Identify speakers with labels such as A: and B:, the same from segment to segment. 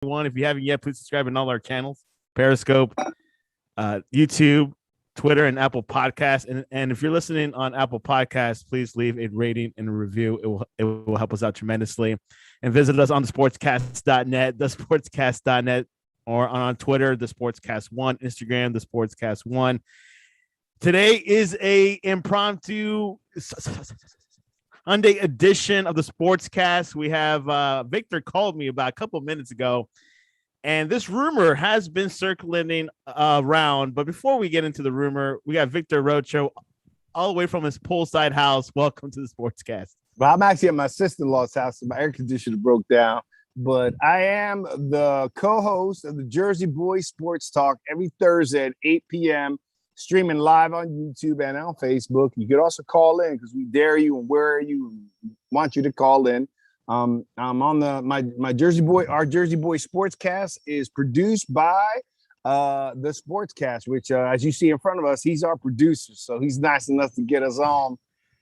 A: If you haven't yet, please subscribe on all our channels: Periscope, YouTube, Twitter, and Apple Podcasts. And if you're listening on Apple Podcasts, please leave a rating and a review. It will help us out tremendously. And visit us on thesportscast.net, thesportscast.net, or on Twitter, the Sportscast1, Instagram, the Sportscast1. Today is a impromptu Sunday edition of the Sportscast. We have Victor called me about a couple of minutes ago, and this rumor has been circulating around. But before we get into the rumor, we got Victor Rocho all the way from his poolside house. Welcome to the Sportscast.
B: Well, I'm actually at my sister-in-law's house, and my air conditioner broke down. But I am the co-host of the Jersey Boys Sports Talk every Thursday at 8 p.m., streaming live on YouTube and on Facebook. You could also call in because we dare you and where you want you to call in. I'm on our Jersey Boy Sportscast is produced by the Sportscast, which as you see in front of us, he's our producer. So he's nice enough to get us on.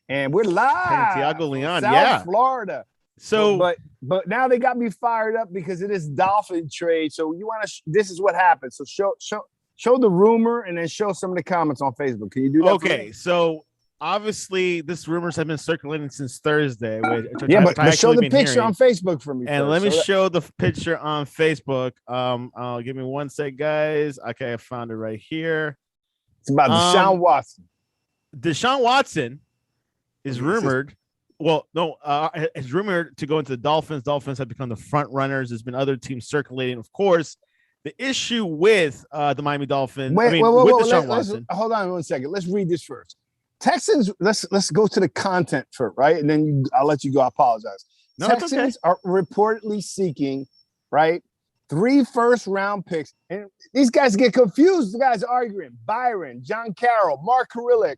B: And we're live
A: Santiago Leon,
B: South Florida.
A: So
B: but now they got me fired up because it is Dolphin trade. So you want to this is what happened. So show the rumor and then show some of the comments on Facebook. Can you do that?
A: Okay, so obviously this rumors have been circulating since Thursday.
B: But show the picture on Facebook for me.
A: And
B: first.
A: let me show the picture on Facebook. Give me one sec, guys. Okay, I found it right here.
B: It's about Deshaun Watson.
A: Deshaun Watson is rumored. It's rumored to go into the Dolphins. Dolphins have become the front runners. There's been other teams circulating, of course. The issue with the Miami Dolphins, Deshaun Watson.
B: Hold on 1 second. Let's read this first. Texans, let's go to the content first, right? And then I'll let you go. I apologize.
A: No,
B: Texans are reportedly seeking, right, 3 first-round picks. And these guys get confused. The guys are arguing. Byron, John Carroll, Mark Karillick,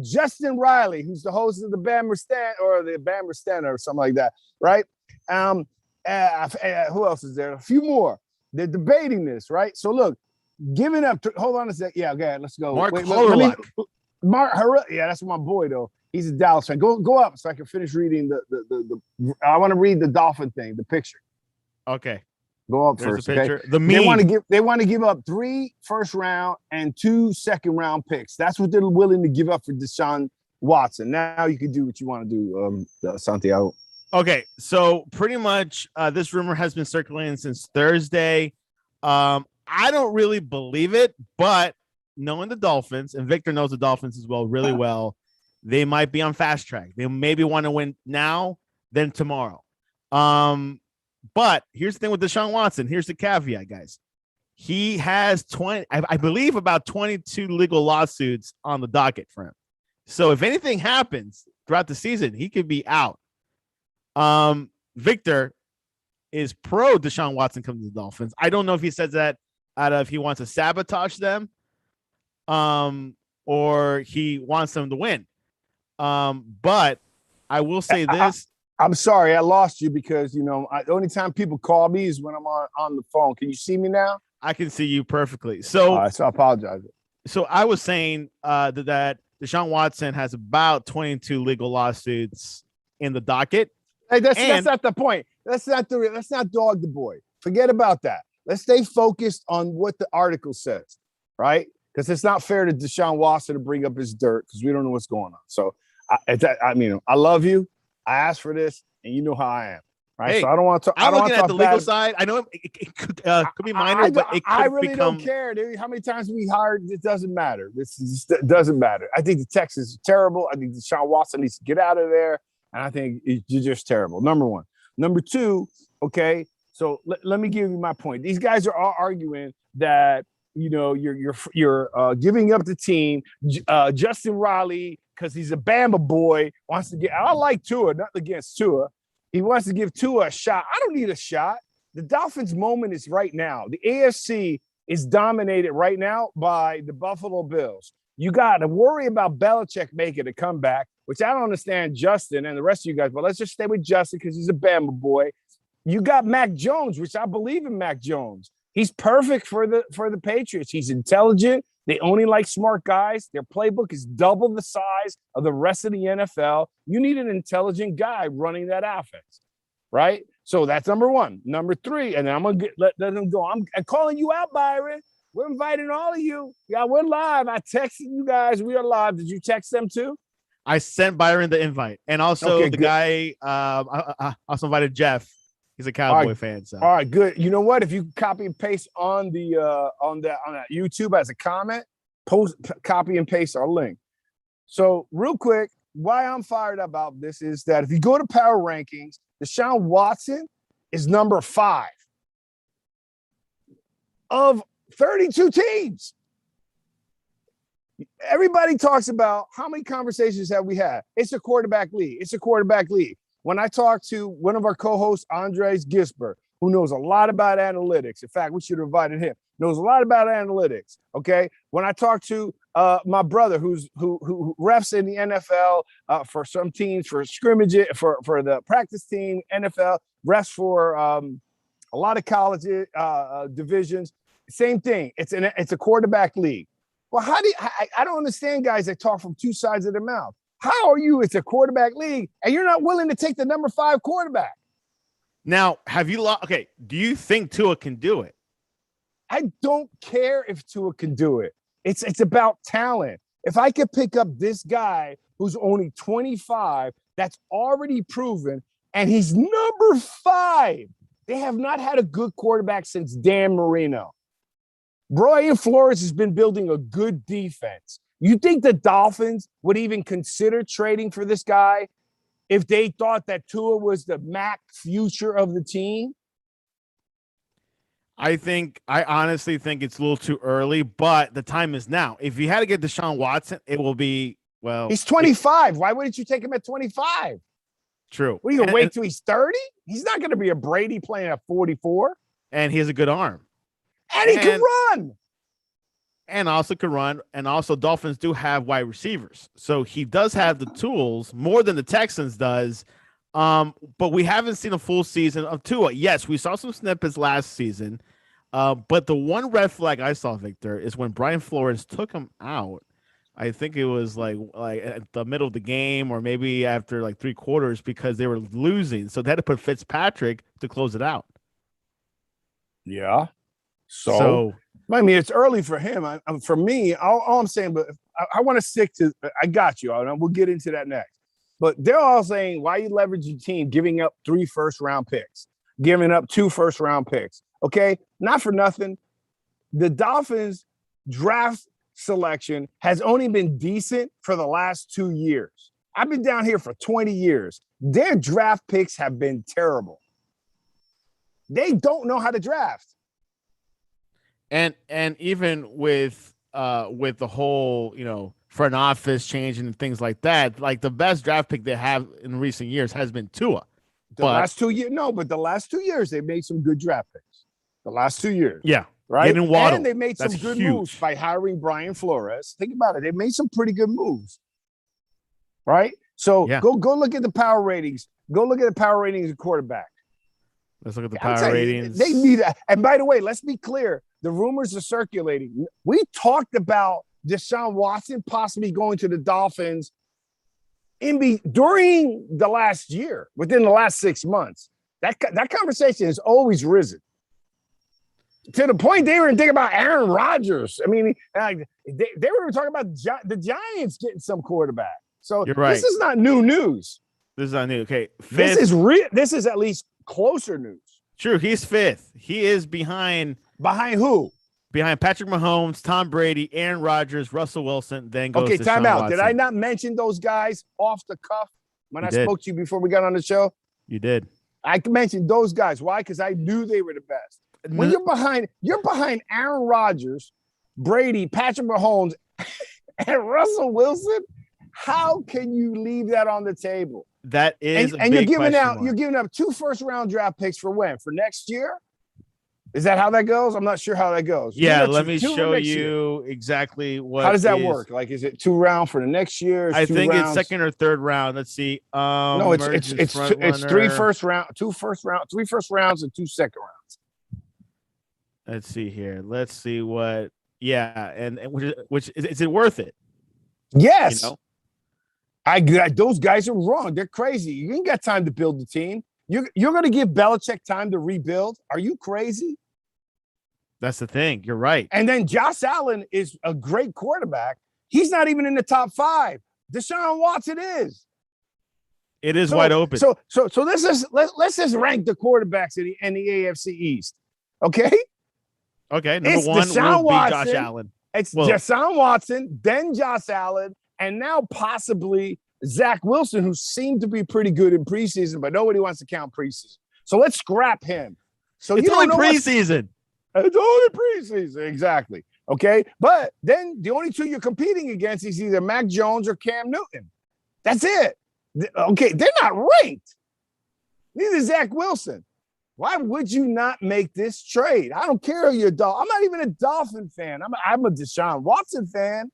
B: Justin Riley, who's the host of the Bammer Stand or the Bammer Standard or something like that, right? Who else is there? A few more. They're debating this, right? So look, giving up. Hold on a sec. Yeah, okay, let's go.
A: Mark
B: yeah, that's my boy though. He's a Dallas fan. Go up so I can finish reading the. I want to read the Dolphin thing, the picture.
A: Okay,
B: go up
A: There's
B: first.
A: The picture.
B: Okay?
A: The meme.
B: They want to give up 3 first-round and 2 second-round picks. That's what they're willing to give up for Deshaun Watson. Now you can do what you want to do, Santiago.
A: Okay, so pretty much this rumor has been circulating since Thursday. I don't really believe it, but knowing the Dolphins, and Victor knows the Dolphins as well really well, they might be on fast track. They maybe want to win now, then tomorrow. But here's the thing with Deshaun Watson. Here's the caveat, guys. He has I believe about 22 legal lawsuits on the docket for him. So if anything happens throughout the season, he could be out. Victor is pro Deshaun Watson coming to the Dolphins. I don't know if he says that out of he wants to sabotage them, or he wants them to win. But I will say this.
B: I'm sorry, I lost you because the only time people call me is when I'm on the phone. Can you see me now?
A: I can see you perfectly. So,
B: so I apologize.
A: So I was saying that Deshaun Watson has about 22 legal lawsuits in the docket.
B: Hey, that's not the point. Let's not dog the boy. Forget about that. Let's stay focused on what the article says, right? Because it's not fair to Deshaun Watson to bring up his dirt because we don't know what's going on. So, I love you. I asked for this, and you know how I am, right?
A: Hey,
B: so I don't want to.
A: I'm looking at the legal side. I know it could be minor, but it could
B: I really
A: become.
B: Don't care, dude. How many times we hired? It doesn't matter. It doesn't matter. I think the Texans are terrible. I think Deshaun Watson needs to get out of there. And I think you're just terrible. Number one. Number two, okay, so let me give you my point. These guys are all arguing that, you're giving up the team. Justin Riley, because he's a Bama boy, wants to get – I like Tua, not against Tua. He wants to give Tua a shot. I don't need a shot. The Dolphins' moment is right now. The AFC is dominated right now by the Buffalo Bills. You got to worry about Belichick making a comeback, which I don't understand Justin and the rest of you guys, but let's just stay with Justin because he's a Bama boy. You got Mac Jones, which I believe in Mac Jones. He's perfect for the Patriots. He's intelligent. They only like smart guys. Their playbook is double the size of the rest of the NFL. You need an intelligent guy running that offense, right? So that's number one. Number three, and then I'm gonna let them go. I'm calling you out, Byron. We're inviting all of you. Yeah, we're live. I texted you guys. We are live. Did you text them too?
A: I sent Byron the invite, and also the guy. I also invited Jeff. He's a Cowboy fan. So
B: all right, good. You know what? If you copy and paste on the on that YouTube as a comment, copy and paste our link. So real quick, why I'm fired about this is that if you go to power rankings, Deshaun Watson is number 5 of 32 teams. Everybody talks about how many conversations have we had. It's a quarterback league. It's a quarterback league. When I talk to one of our co-hosts, Andres Gisper, who knows a lot about analytics. In fact, we should have invited him. Knows a lot about analytics. Okay. When I talk to my brother, who refs in the NFL for some teams, for scrimmage, for the practice team, NFL refs for a lot of college divisions. Same thing. It's a quarterback league. Well, I don't understand guys that talk from two sides of their mouth. How are you? It's a quarterback league, and you're not willing to take the number 5 quarterback.
A: Now, have you lost? Okay, do you think Tua can do it?
B: I don't care if Tua can do it. It's about talent. If I could pick up this guy who's only 25, that's already proven, and he's number 5. They have not had a good quarterback since Dan Marino. Brian Flores has been building a good defense. You think the Dolphins would even consider trading for this guy if they thought that Tua was the Mac future of the team?
A: I honestly think it's a little too early, but the time is now. If you had to get Deshaun Watson, it will be, well.
B: He's 25. Why wouldn't you take him at 25?
A: True.
B: What, are you going to wait till he's 30? He's not going to be a Brady playing at 44.
A: And he has a good arm.
B: And he can run.
A: And also can run. And also Dolphins do have wide receivers. So he does have the tools more than the Texans does. But we haven't seen a full season of Tua. Yes, we saw some snippets last season. But the one red flag I saw, Victor, is when Brian Flores took him out. I think it was like at the middle of the game or maybe after like 3 quarters because they were losing. So they had to put Fitzpatrick to close it out.
B: Yeah. So I mean, it's early for him. For me, all I'm saying, but I want to stick to. I got you. We'll get into that next. But they're all saying, why you leverage your team giving up 3 first-round picks, giving up 2 first-round picks? Okay, not for nothing. The Dolphins' draft selection has only been decent for the last 2 years. I've been down here for 20 years. Their draft picks have been terrible. They don't know how to draft.
A: And even with the whole, front office change and things like that, like the best draft pick they have in recent years has been Tua.
B: The last 2 years they made some good draft picks. The last 2 years.
A: Yeah.
B: Right.
A: Waddle.
B: And they made some good moves by hiring Brian Flores. Think about it. They made some pretty good moves. Right? So go look at the power ratings. Go look at the power ratings of quarterback.
A: Let's look at the power ratings.
B: They need that. And by the way, let's be clear. The rumors are circulating. We talked about Deshaun Watson possibly going to the Dolphins during the last year, within the last 6 months. That conversation has always risen. To the point they were thinking about Aaron Rodgers. I mean, they were talking about the Giants getting some quarterback. So
A: you're right.
B: This is not new news.
A: This is not new. Okay.
B: This is real. This is at least closer news.
A: True. He's 5th. He is behind.
B: Behind who?
A: Behind Patrick Mahomes, Tom Brady, Aaron Rodgers, Russell Wilson, then goes to
B: time
A: Deshaun
B: out.
A: Watson.
B: Did I not mention those guys off the cuff when I spoke to you before we got on the show?
A: You did.
B: I mentioned those guys. Why? Because I knew they were the best. When you're behind Aaron Rodgers, Brady, Patrick Mahomes, and Russell Wilson, how can you leave that on the table?
A: That is
B: and you're giving up 2 first-round draft picks for when? For next year? Is that how that goes? I'm not sure how that goes.
A: Yeah, let me show you exactly what.
B: How does that work? Like, is it 2 round for the next year?
A: I think it's 2nd or 3rd round. Let's see.
B: No, it's 3 first round, 2 first round, 3 first rounds, and 2 second rounds.
A: Let's see here. Let's see what. Yeah, and which is it worth it?
B: Yes. Those guys are wrong. They're crazy. You ain't got time to build the team. You're going to give Belichick time to rebuild? Are you crazy?
A: That's the thing. You're right.
B: And then Josh Allen is a great quarterback. He's not even in the top 5. Deshaun Watson is.
A: It is wide open.
B: So let's just rank the quarterbacks in the AFC East. Okay.
A: Okay. Number
B: It's
A: 1
B: Deshaun
A: will
B: Watson,
A: be Josh Allen.
B: It's Deshaun Watson, then Josh Allen, and now possibly Zach Wilson, who seemed to be pretty good in preseason, but nobody wants to count preseason. So let's scrap him. So
A: it's only preseason.
B: It's only preseason, exactly. Okay, but then the only 2 you're competing against is either Mac Jones or Cam Newton. That's it. Okay, they're not ranked. Neither is Zach Wilson. Why would you not make this trade? I don't care who you're. I'm not even a Dolphin fan. I'm a Deshaun Watson fan,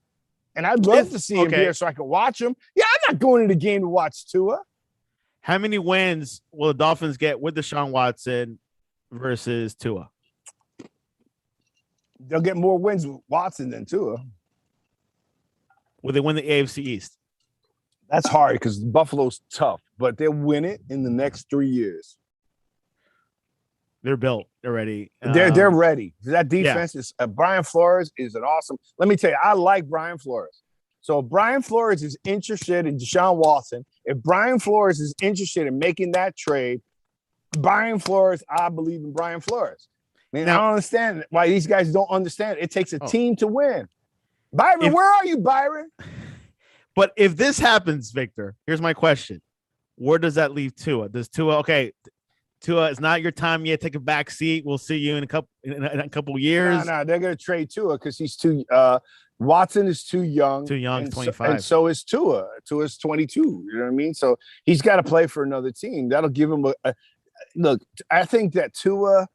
B: and I'd love to see him here so I could watch him. Yeah, I'm not going to the game to watch Tua.
A: How many wins will the Dolphins get with Deshaun Watson versus Tua?
B: They'll get more wins with Watson than Tua.
A: Will they win the AFC East?
B: That's hard because Buffalo's tough, but they'll win it in the next 3 years.
A: They're built already.
B: They're ready. That defense is Brian Flores is an awesome. Let me tell you, I like Brian Flores. So if Brian Flores is interested in Deshaun Watson, if Brian Flores is interested in making that trade, Brian Flores, I believe in Brian Flores. Man, I don't understand why these guys don't understand. It takes a team to win. Byron, where are you, Byron?
A: But if this happens, Victor, here's my question. Where does that leave Tua? Does Tua, Tua, it's not your time yet. Take a back seat. We'll see you in a couple years.
B: No, they're going to trade Tua because he's too Watson is too young.
A: 25.
B: And so is Tua. Tua's 22. You know what I mean? So he's got to play for another team. That'll give him a look. I think that Tua,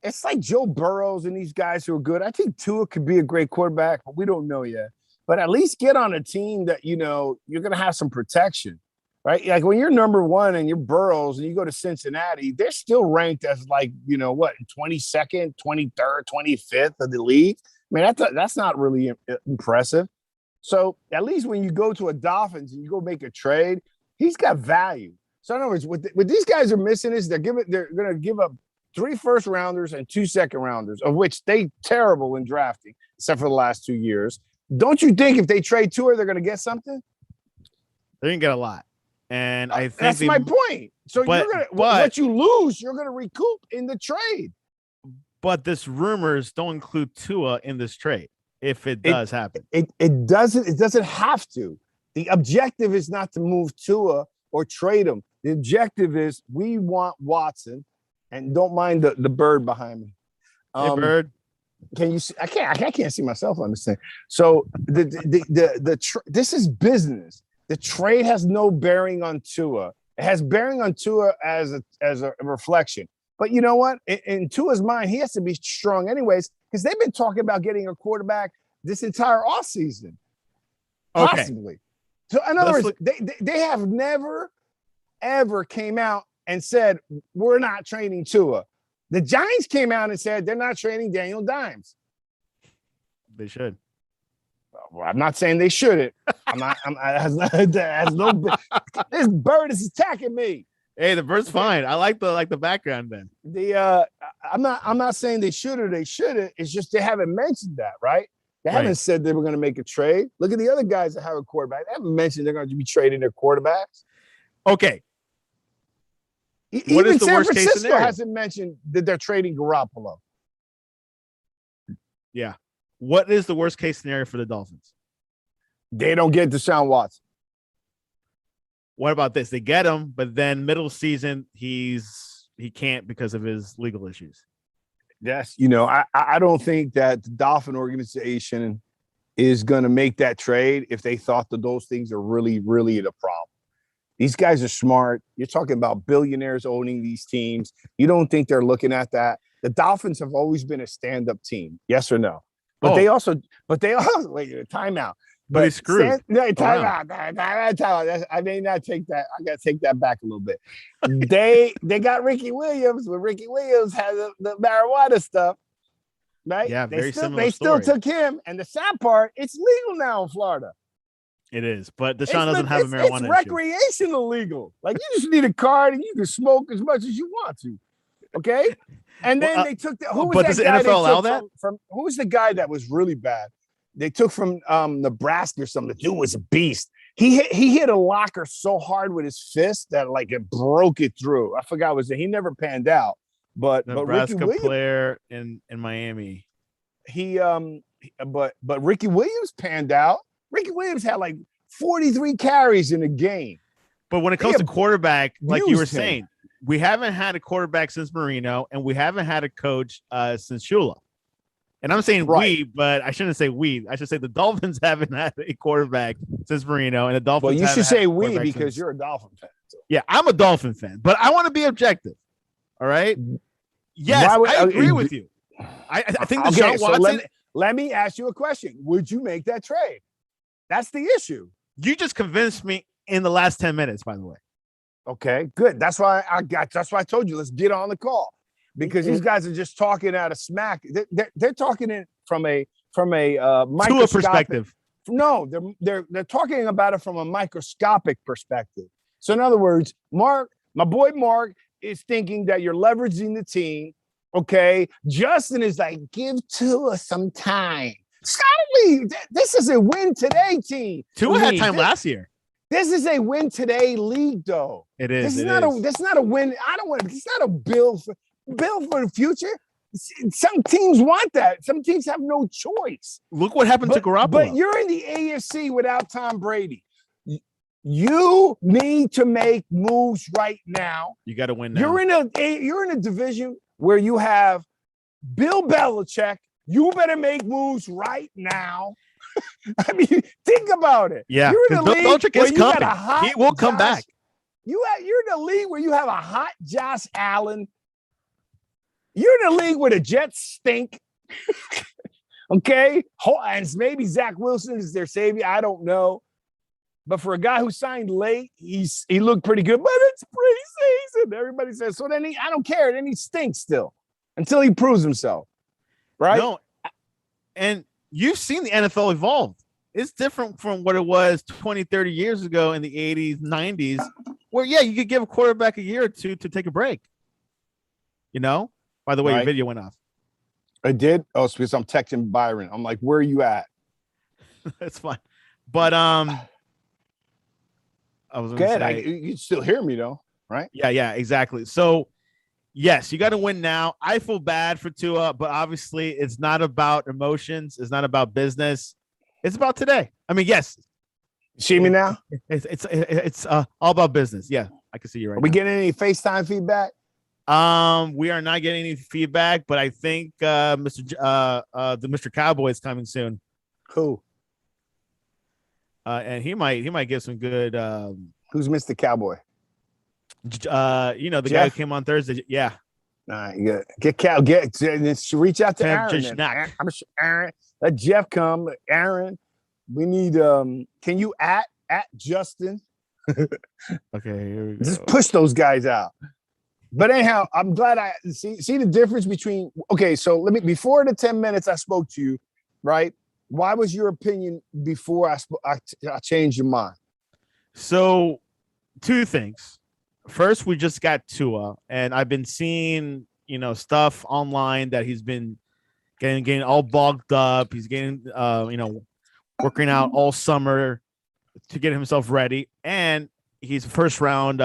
B: it's like Joe Burrows and these guys who are good. I think Tua could be a great quarterback, but we don't know yet. But at least get on a team that, you're going to have some protection, right? Like when you're number 1 and you're Burrows and you go to Cincinnati, they're still ranked as 22nd, 23rd, 25th of the league. I mean, that's not really impressive. So at least when you go to a Dolphins and you go make a trade, he's got value. So in other words, what these guys are missing is they're going to give up 3 first-rounders and 2 second-rounders, of which they terrible in drafting, except for the last 2 years. Don't you think if they trade Tua, they're going to get something?
A: They're going to get a lot. And I think
B: that's my point. So what you lose, you're going to recoup in the trade.
A: But this rumors don't include Tua in this trade if it does happen.
B: It doesn't have to. The objective is not to move Tua or trade him. The objective is we want Watson, and don't mind the bird behind me.
A: Hey, bird.
B: Can you see? I can't see myself on this thing. So this is business. The trade has no bearing on Tua. It has bearing on Tua as a reflection. But you know what? In Tua's mind, he has to be strong anyways because they've been talking about getting a quarterback this entire offseason. Possibly. So in other words, they have never, ever came out and said, we're not trading Tua. The Giants came out and said they're not trading Daniel Dimes.
A: They should.
B: Well, I'm not saying they shouldn't. This bird is attacking me.
A: Hey, the bird's fine. I like the background then.
B: I'm not saying they should or they shouldn't. It's just they haven't mentioned that, right? They haven't said they were going to make a trade. Look at the other guys that have a quarterback. They haven't mentioned they're going to be trading their quarterbacks.
A: Okay.
B: Even San Francisco hasn't mentioned that they're trading Garoppolo.
A: Yeah. What is the worst case scenario for the Dolphins?
B: They don't get Deshaun Watson.
A: What about this? They get him, but then middle season he can't because of his legal issues.
B: Yes, I don't think that the Dolphin organization is going to make that trade if they thought that those things are really, really the problem. These guys are smart. You're talking about billionaires owning these teams. You don't think they're looking at that? The Dolphins have always been a stand-up team. Yes or no? But they also wait, timeout.
A: But he's screwed.
B: Time out. I may not take that. I got to take that back a little bit. They got Ricky Williams when Ricky Williams had the marijuana stuff, right?
A: Yeah,
B: They still took him. And the sad part, it's legal now in Florida.
A: It is, but Deshaun doesn't have a marijuana
B: It's
A: issue.
B: recreational legal. Like you just need a card and you can smoke as much as you want to. Okay. And then they took who was
A: but
B: that
A: does the
B: guy
A: NFL
B: they
A: allow
B: took
A: that?
B: from who was the guy that was really bad? They took from Nebraska or something. The dude was a beast. He hit a locker so hard with his fist that like it broke it through. I forgot what was it. He never panned out. But
A: Nebraska
B: Ricky Williams,
A: player in Miami.
B: But Ricky Williams panned out. Ricky Williams had like 43 carries in a game.
A: But when it comes to quarterback, like you were saying,
B: him.
A: we haven't had a quarterback since Marino, and we haven't had a coach since Shula. And I'm saying we, but I shouldn't say we. I should say the Dolphins haven't had a quarterback since Marino, and the Dolphins.
B: Well, you should say we because you're a Dolphin fan. So.
A: Yeah, I'm a Dolphin fan, but I want to be objective. All right. Yes, I agree with you. I think Deshaun Watson.
B: So let me ask you a question. Would you make that trade? That's the issue.
A: You just convinced me in the last 10 minutes, by the way.
B: Okay, good. That's why I told you, let's get on the call. Because these guys are just talking out of smack. They're talking it from a microscopic
A: perspective.
B: No, they're talking about it from a microscopic perspective. So in other words, Mark, my boy Mark, is thinking that you're leveraging the team. Okay, Justin is like, give Tua some time. Scotty, this is a win today team.
A: Tua had time last year.
B: This is a win today league, though.
A: It is.
B: This is not a win. I don't want. It's not a bill for the future. Some teams want that. Some teams have no choice.
A: Look what happened to Garoppolo.
B: But you're in the AFC without Tom Brady. You need to make moves right now.
A: You got to win now.
B: You're in a division where you have Bill Belichick. You better make moves right now. I mean, think about it.
A: Yeah,
B: you're in a league
A: Belichick
B: where
A: is
B: you
A: coming.
B: got a hot
A: He will come back.
B: You're in a league where you have a hot Josh Allen. You're in a league where the Jets stink. Okay, and maybe Zach Wilson is their savior. I don't know. But for a guy who signed late, he looked pretty good. But it's preseason. Everybody says so. Then I don't care. Then he stinks still until he proves himself. Right?
A: No, and you've seen the NFL evolve. It's different from what it was 20, 30 years ago in the 80s, 90s, where, yeah, you could give a quarterback a year or two to take a break. You know? By the way, Your video went off.
B: I did? Oh, it's because I'm texting Byron. I'm like, where are you at?
A: That's fine. But I was going to say.
B: You still hear me, though, right?
A: Yeah, exactly. So, yes, you got to win now. I feel bad for Tua, but obviously it's not about emotions. It's not about business. It's about today. I mean, yes.
B: See me now?
A: It's all about business. Yeah, I can see you right now.
B: Are we getting any FaceTime feedback?
A: We are not getting any feedback, but I think the Mr. Cowboy is coming soon.
B: Who?
A: And he might give some good.
B: Who's Mr. Cowboy?
A: The
B: Jeff?
A: guy who came on Thursday. Yeah.
B: All right, reach out to Aaron. Aaron, let Jeff come. Aaron, we need. Can you at Justin?
A: Okay, here we go.
B: Just push those guys out. But anyhow, I'm glad I see the difference between. Okay, so before the 10 minutes I spoke to you, right? Why was your opinion before I changed your mind?
A: So, two things. First, we just got Tua, and I've been seeing, stuff online that he's been getting all bogged up. He's getting, working out all summer to get himself ready, and he's a first-round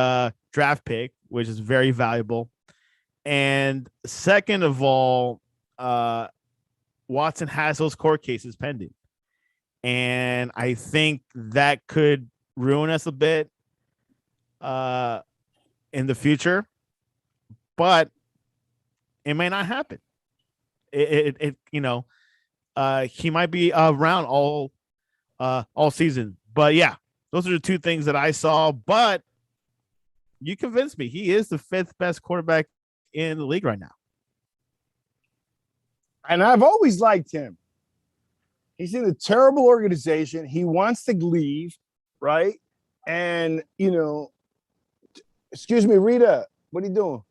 A: draft pick, which is very valuable. And second of all, Watson has those court cases pending, and I think that could ruin us a bit. In the future, but it may not happen. He might be around all season. But yeah, those are the two things that I saw. But you convinced me. He is the fifth best quarterback in the league right now.
B: And I've always liked him. He's in a terrible organization. He wants to leave, right? And, excuse me, Rita, what are you doing?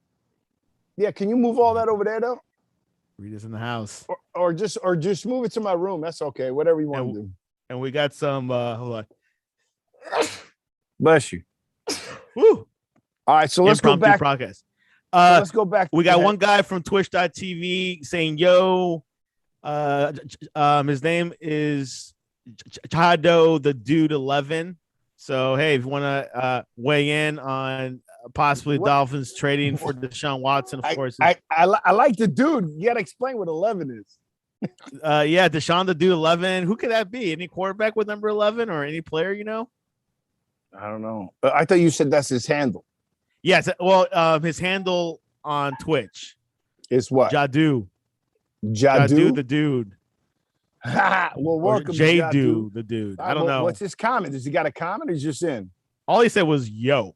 B: Yeah, can you move all that over there, though?
A: Rita's in the house.
B: Or just move it to my room. That's okay. Whatever you want to do.
A: And we got some, hold on.
B: Bless you.
A: Woo.
B: All right, so let's go back.
A: Podcast.
B: Let's go back.
A: We got one guy from Twitch.tv saying, "Yo, his name is Chado the Dude 11." So hey, if you want to weigh in on possibly Dolphins trading for Deshaun Watson, of course.
B: I like the dude. You got to explain what 11 is.
A: Yeah, Deshaun the Dude 11. Who could that be? Any quarterback with number 11 or any player?
B: I don't know. I thought you said that's his handle.
A: Yes. Well, his handle on Twitch
B: is what?
A: Jadu the Dude.
B: Well, welcome,
A: Jadu the Dude. I don't know.
B: What's his comment? Does he got a comment or is just in?
A: All he said was yo.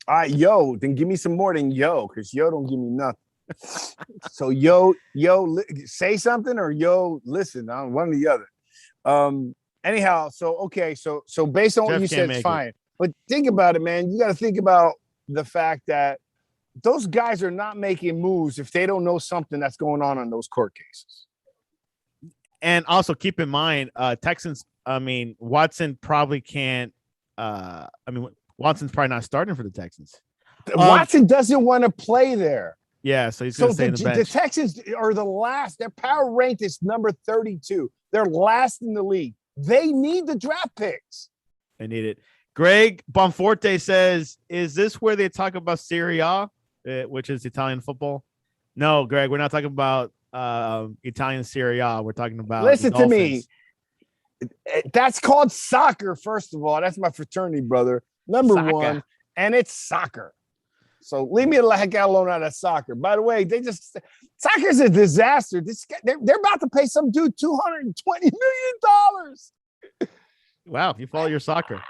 B: All right, yo. Then give me some more than yo, because yo don't give me nothing. So yo, say something or yo, listen. One or the other. Anyhow, so based on what you said, it's fine. But think about it, man. You got to think about the fact that those guys are not making moves if they don't know something that's going on those court cases.
A: And also keep in mind, Texans. Watson probably can't. Watson's probably not starting for the Texans.
B: Watson doesn't want to play there.
A: Yeah, so he's going to stay in the bench.
B: The Texans are the last. Their power ranked is number 32. They're last in the league. They need the draft picks.
A: They need it. Greg Bonforte says, "Is this where they talk about Serie A, which is Italian football?" No, Greg, we're not talking about Italian Serie A. We're talking about.
B: Listen to me. That's called soccer. First of all, that's my fraternity brother. Number one, and it's soccer. So leave me the heck alone out of soccer. By the way, soccer's a disaster. They're about to pay some dude $220 million.
A: Wow, you follow your soccer?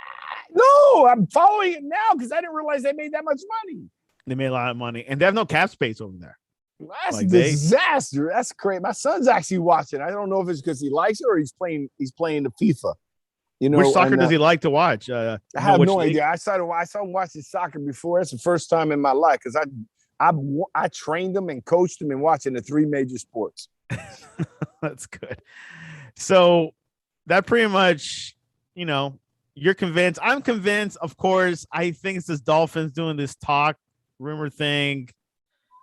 B: No, I'm following it now because I didn't realize they made that much money.
A: They made a lot of money, and they have no cap space over there.
B: That's a disaster. That's crazy. My son's actually watching. I don't know if it's because he likes it or he's playing the FIFA.
A: Which soccer does he like to watch?
B: I have no idea. I started watching soccer before. That's the first time in my life because I trained them and coached them in watching the three major sports.
A: That's good. So that pretty much, you're convinced. I'm convinced. Of course, I think it's this Dolphins doing this rumor thing.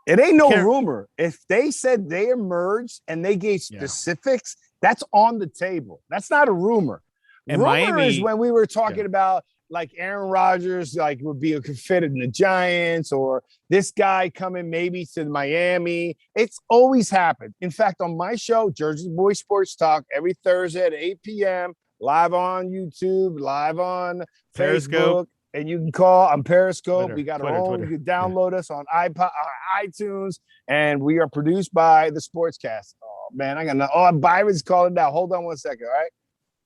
B: It ain't no rumor. If they said they emerged and they gave specifics, that's on the table. That's not a rumor. And rumor Miami, is when we were talking about like Aaron Rodgers, like would be a fit in the Giants, or this guy coming maybe to Miami. It's always happened. In fact, on my show, Jersey Boy Sports Talk, every Thursday at 8 p.m., live on YouTube, live on Facebook, and you can call on Periscope.
A: Twitter,
B: we got our own. You can download us on iTunes, and we are produced by the Sportscast. Oh man, Byron's calling now. Hold on 1 second.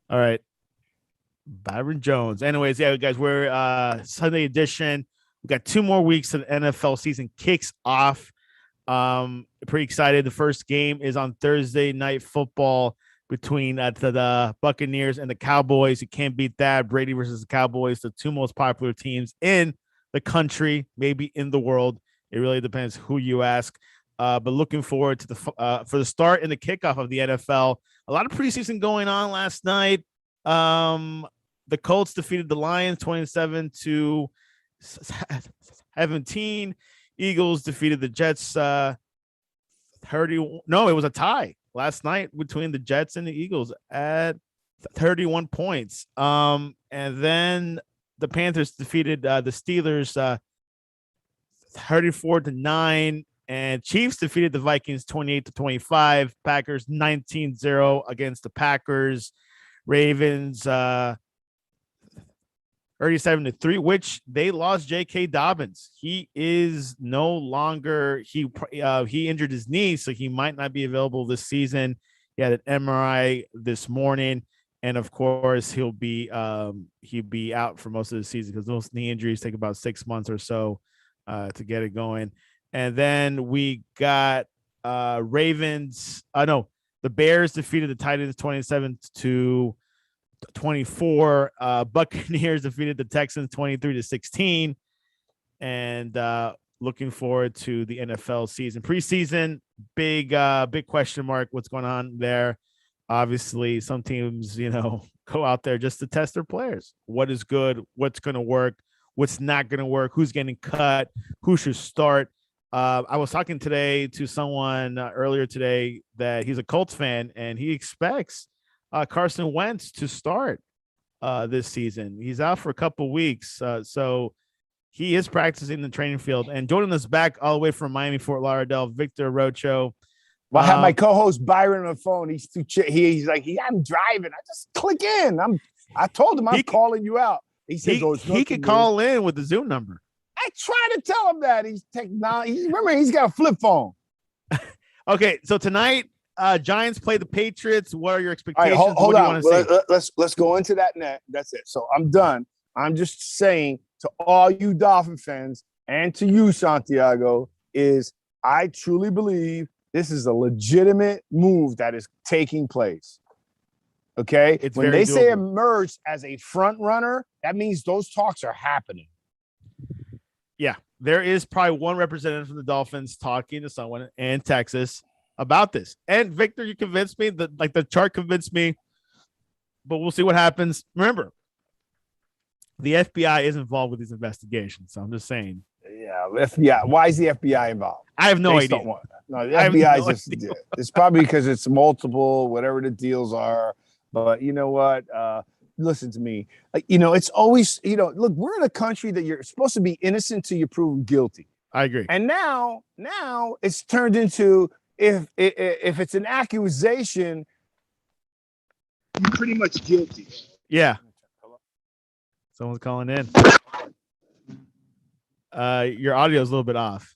A: All right. Byron Jones. Anyways, guys, we're Sunday edition. We got 2 more weeks of the NFL season kicks off. Pretty excited. The first game is on Thursday Night Football between the Buccaneers and the Cowboys. You can't beat that. Brady versus the Cowboys, the 2 most popular teams in the country, maybe in the world. It really depends who you ask. But looking forward to for the start and the kickoff of the NFL. A lot of preseason going on last night. The Colts defeated the Lions 27-17. Eagles defeated the Jets 30. No, it was a tie last night between the Jets and the Eagles at 31 points. And then the Panthers defeated the Steelers 34-9, and Chiefs defeated the Vikings 28-25. Packers 19-0 against the Packers. Ravens 37-3, which they lost J.K. Dobbins. He is no longer he injured his knee, so he might not be available this season. He had an MRI this morning, and of course he'll be out for most of the season because those knee injuries take about 6 months or so to get it going. And then we got Ravens. The Bears defeated the Titans 27-24. Buccaneers defeated the Texans 23-16. And looking forward to the NFL season. Preseason, big question mark. What's going on there? Obviously, some teams, go out there just to test their players. What is good? What's going to work? What's not going to work? Who's getting cut? Who should start? I was talking today to someone earlier today that he's a Colts fan, and he expects Carson Wentz to start this season. He's out for a couple weeks, so he is practicing the training field. And joining us back all the way from Miami, Fort Lauderdale, Victor Rocho.
B: Well, I have my co-host Byron on the phone. He's he's like, I'm driving. I just click in. I told him I'm calling you out. He said
A: he could call in with the Zoom number.
B: I try to tell him that he's technology. Remember, he's got a flip phone.
A: Okay, so tonight, Giants play the Patriots. What are your expectations?
B: All right, hold on. Let's go into that net. That's it. So I'm done. I'm just saying to all you Dolphin fans and to you, Santiago, is I truly believe this is a legitimate move that is taking place. Okay? When they say emerge as a front runner, that means those talks are happening.
A: Yeah, there is probably one representative from the Dolphins talking to someone in Texas about this. And Victor, you convinced me. The chart convinced me. But we'll see what happens. Remember, the FBI is involved with these investigations. So I'm just saying.
B: Yeah, FBI. Why is the FBI involved?
A: I have no idea.
B: No, the FBI is just. It's probably because it's multiple, whatever the deals are. But you know what? Listen to me. It's always. Look, we're in a country that you're supposed to be innocent till you're proven guilty.
A: I agree.
B: And now it's turned into if it's an accusation, you're pretty much guilty.
A: Yeah. Someone's calling in. Your audio is a little bit off.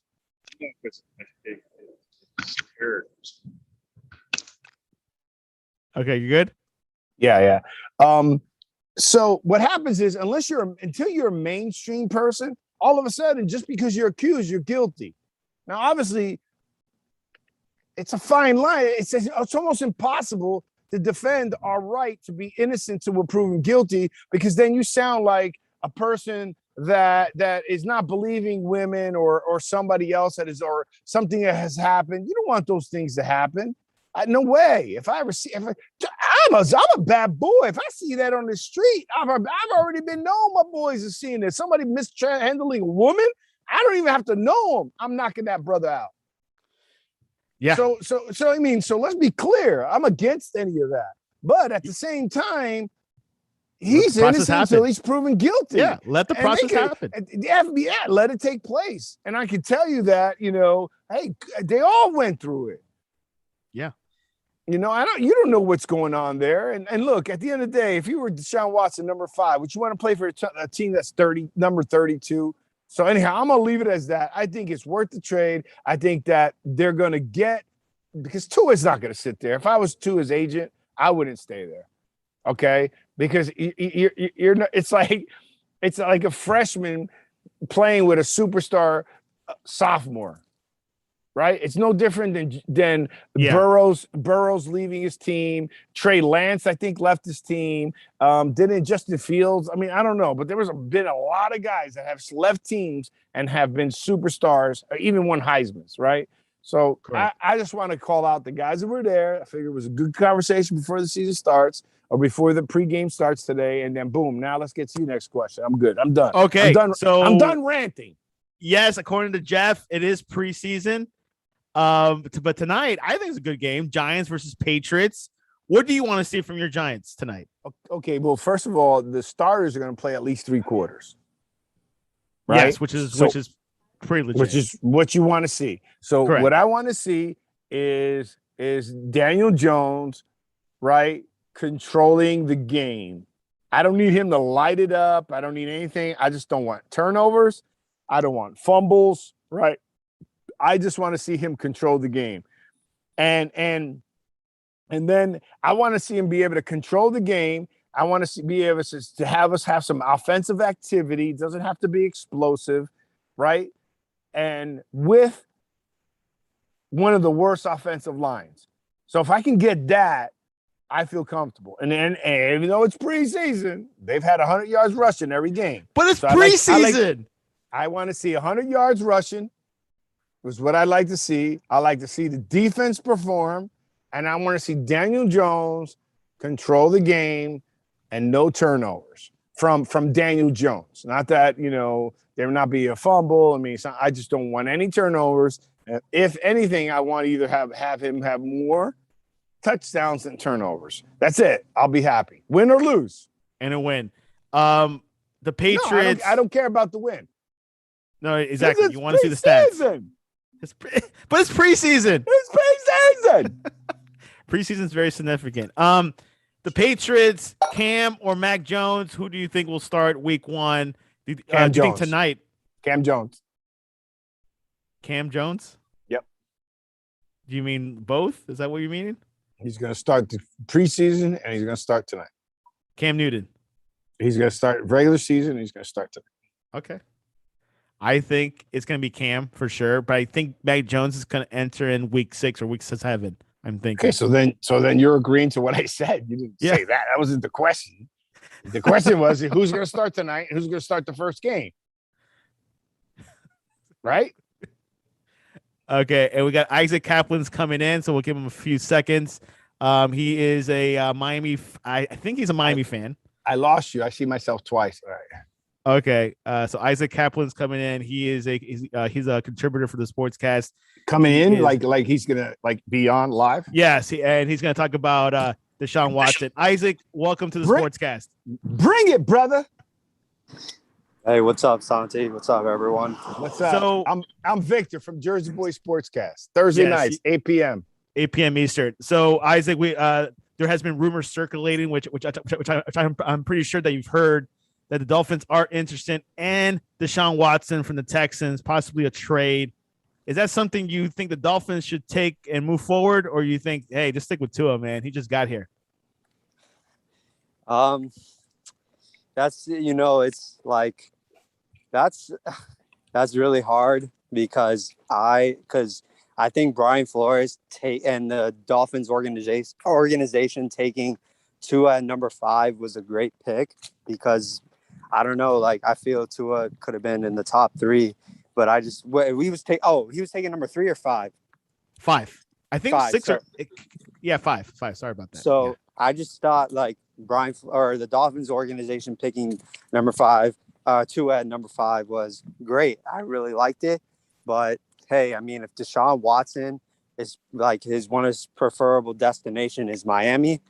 A: Okay, you good?
B: Yeah. So what happens is until you're a mainstream person, all of a sudden, just because you're accused, you're guilty. Now, obviously, it's a fine line. It's almost impossible to defend our right to be innocent till we're proven guilty, because then you sound like a person that is not believing women or somebody else or something that has happened. You don't want those things to happen. No way. I'm a bad boy. If I see that on the street, I've already been known. My boys are seeing this. Somebody mishandling a woman. I don't even have to know him. I'm knocking that brother out.
A: Yeah.
B: So let's be clear. I'm against any of that. But at the same time, he's innocent until he's proven guilty.
A: Yeah, let the process happen.
B: The FBI, let it take place. And I can tell you that, hey, they all went through it.
A: Yeah.
B: You don't know what's going on there. And look, at the end of the day, if you were Deshaun Watson, number 5, would you want to play for a team that's number 32? So anyhow, I'm going to leave it as that. I think it's worth the trade. I think that they're going to because Tua's not going to sit there. If I was Tua's agent, I wouldn't stay there. Okay? Because you're not, it's like a freshman playing with a superstar sophomore. Right? It's no different than Burrow's leaving his team. Trey Lance, I think, left his team. Didn't Justin Fields? I mean, I don't know, but there been a lot of guys that have left teams and have been superstars, or even won Heisman's, right? So I just want to call out the guys that were there. I figure it was a good conversation before the season starts or before the pregame starts today. And then boom, now let's get to your next question. I'm good. I'm done.
A: Okay.
B: I'm done ranting.
A: Yes, according to Jeff, it is preseason. But tonight, I think it's a good game. Giants versus Patriots. What do you want to see from your Giants tonight?
B: Okay, well, first of all, the starters are going to play at least 3 quarters. Right?
A: Yes, which is pretty legit.
B: Which is what you want to see. So what I want to see is Daniel Jones, right, controlling the game. I don't need him to light it up. I don't need anything. I just don't want turnovers. I don't want fumbles, right? I just want to see him control the game. And then I want to see him be able to control the game. I want to be able to have us have some offensive activity. It doesn't have to be explosive, right? And with one of the worst offensive lines. So if I can get that, I feel comfortable. And even though it's preseason, they've had 100 yards rushing every game.
A: But it's preseason.
B: I want to see 100 yards rushing. Was what I like to see. I like to see the defense perform. and I want to see Daniel Jones control the game and no turnovers from Daniel Jones. Not that, there will not be a fumble. I mean, I just don't want any turnovers. If anything, I want to either have him have more touchdowns than turnovers. That's it. I'll be happy. Win or lose.
A: And a win. The Patriots.
B: No, I don't care about the win.
A: No, exactly. You want to see the stats. But it's preseason.
B: It's preseason.
A: Preseason is very significant. The Patriots, Cam or Mac Jones, who do you think will start week 1? Do you think tonight?
B: Cam Jones.
A: Cam Jones?
B: Yep.
A: Do you mean both? Is that what you're meaning?
B: He's going to start the preseason, and he's going to start tonight.
A: Cam Newton.
B: He's going to start regular season, and he's going to start tonight.
A: Okay. I think it's going to be Cam for sure, but I think Mac Jones is going to enter in week 6 or week 7. I'm thinking.
B: Okay, so then you're agreeing to what I said. You didn't say that. That wasn't the question. The question was who's going to start tonight and who's going to start the first game. Right?
A: Okay, and we got Isaac Kaplan's coming in, so we'll give him a few seconds. He is a Miami. I think he's a Miami fan.
B: I lost you. I see myself twice. All right.
A: Okay, so Isaac Kaplan's coming in. He is he's a contributor for the Sportscast.
B: Coming in like he's gonna be on live.
A: Yes, and he's gonna talk about Deshaun Watson. Isaac, welcome to the Sportscast.
B: Bring it, brother.
C: Hey, what's up, Santi? What's up, everyone?
B: What's up?
A: So
B: I'm Victor from Jersey Boy Sportscast. Thursday nights, 8 p.m.
A: 8 p.m. Eastern. So Isaac, there has been rumors circulating, which I'm pretty sure that you've heard, that the Dolphins are interested in Deshaun Watson from the Texans, possibly a trade. Is that something you think the Dolphins should take and move forward, or you think, hey, just stick with Tua, man? He just got here.
C: That's it's like that's really hard because I think Brian Flores and the Dolphins organization taking Tua at number 5 was a great pick because I don't know, like I feel Tua could have been in the top 3. But he was taking number 3 or 5?
A: 5. I think
C: 5,
A: 6 or 5. 5. Sorry about that.
C: So I just thought like Brian or the Dolphins organization picking number 5, Tua at number 5 was great. I really liked it. But hey, I mean, if Deshaun Watson is like one of his preferable destination is Miami,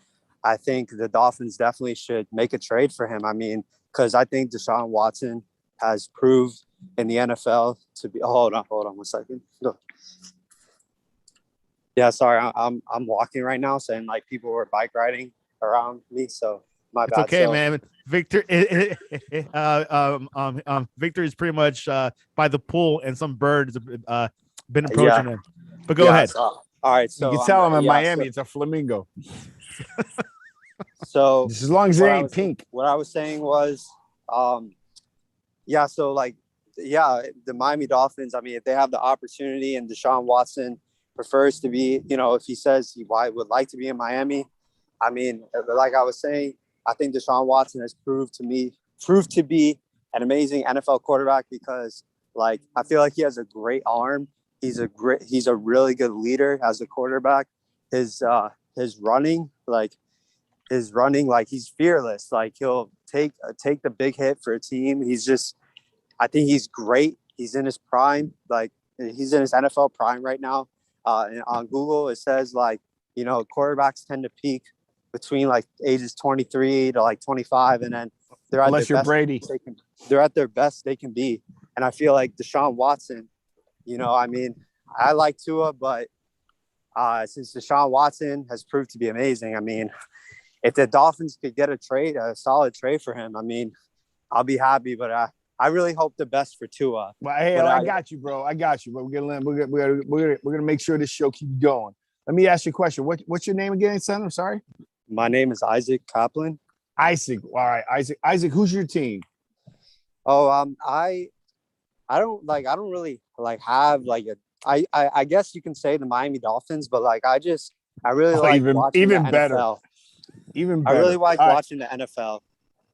C: I think the Dolphins definitely should make a trade for him. I mean, because I think Deshaun Watson has proved in the NFL to be. Hold on 1 second. Go. Yeah, sorry, I'm walking right now, saying like people were bike riding around me, so my bad.
A: It's okay, man. Victor, Victor is pretty much by the pool, and some birds been approaching him. But go ahead.
C: All right, so
B: you can tell him in Miami, it's a flamingo.
C: So
B: just as long as it ain't pink.
C: What I was saying was, the Miami Dolphins, I mean, if they have the opportunity and Deshaun Watson prefers to be, if he says he would like to be in Miami, I mean, like I was saying, I think Deshaun Watson has proved to be an amazing NFL quarterback because, like, I feel like he has a great arm. He's a really good leader as a quarterback. His running, he's fearless. Like he'll take the big hit for a team. I think he's great. He's in his prime. Like he's in his NFL prime right now. And on Google, it says quarterbacks tend to peak between like ages 23 to like 25. And then they're at
B: unless
C: their
B: you're
C: best
B: Brady,
C: they're at their best they can be. And I feel like Deshaun Watson, I mean, I like Tua, but since Deshaun Watson has proved to be amazing, I mean, if the Dolphins could get a solid trade for him, I mean, I'll be happy. But I really hope the best for Tua.
B: Well, hey, I got you, bro. I got you. But we're gonna make sure this show keeps going. Let me ask you a question. What's your name again, son? I'm sorry.
C: My name is Isaac Kaplan.
B: Isaac. All right, Isaac. Isaac, who's your team?
C: Oh, I don't really like have like I guess you can say the Miami Dolphins, but like I really like watching the
B: better.
C: NFL.
B: Even better.
C: I really like watching the NFL.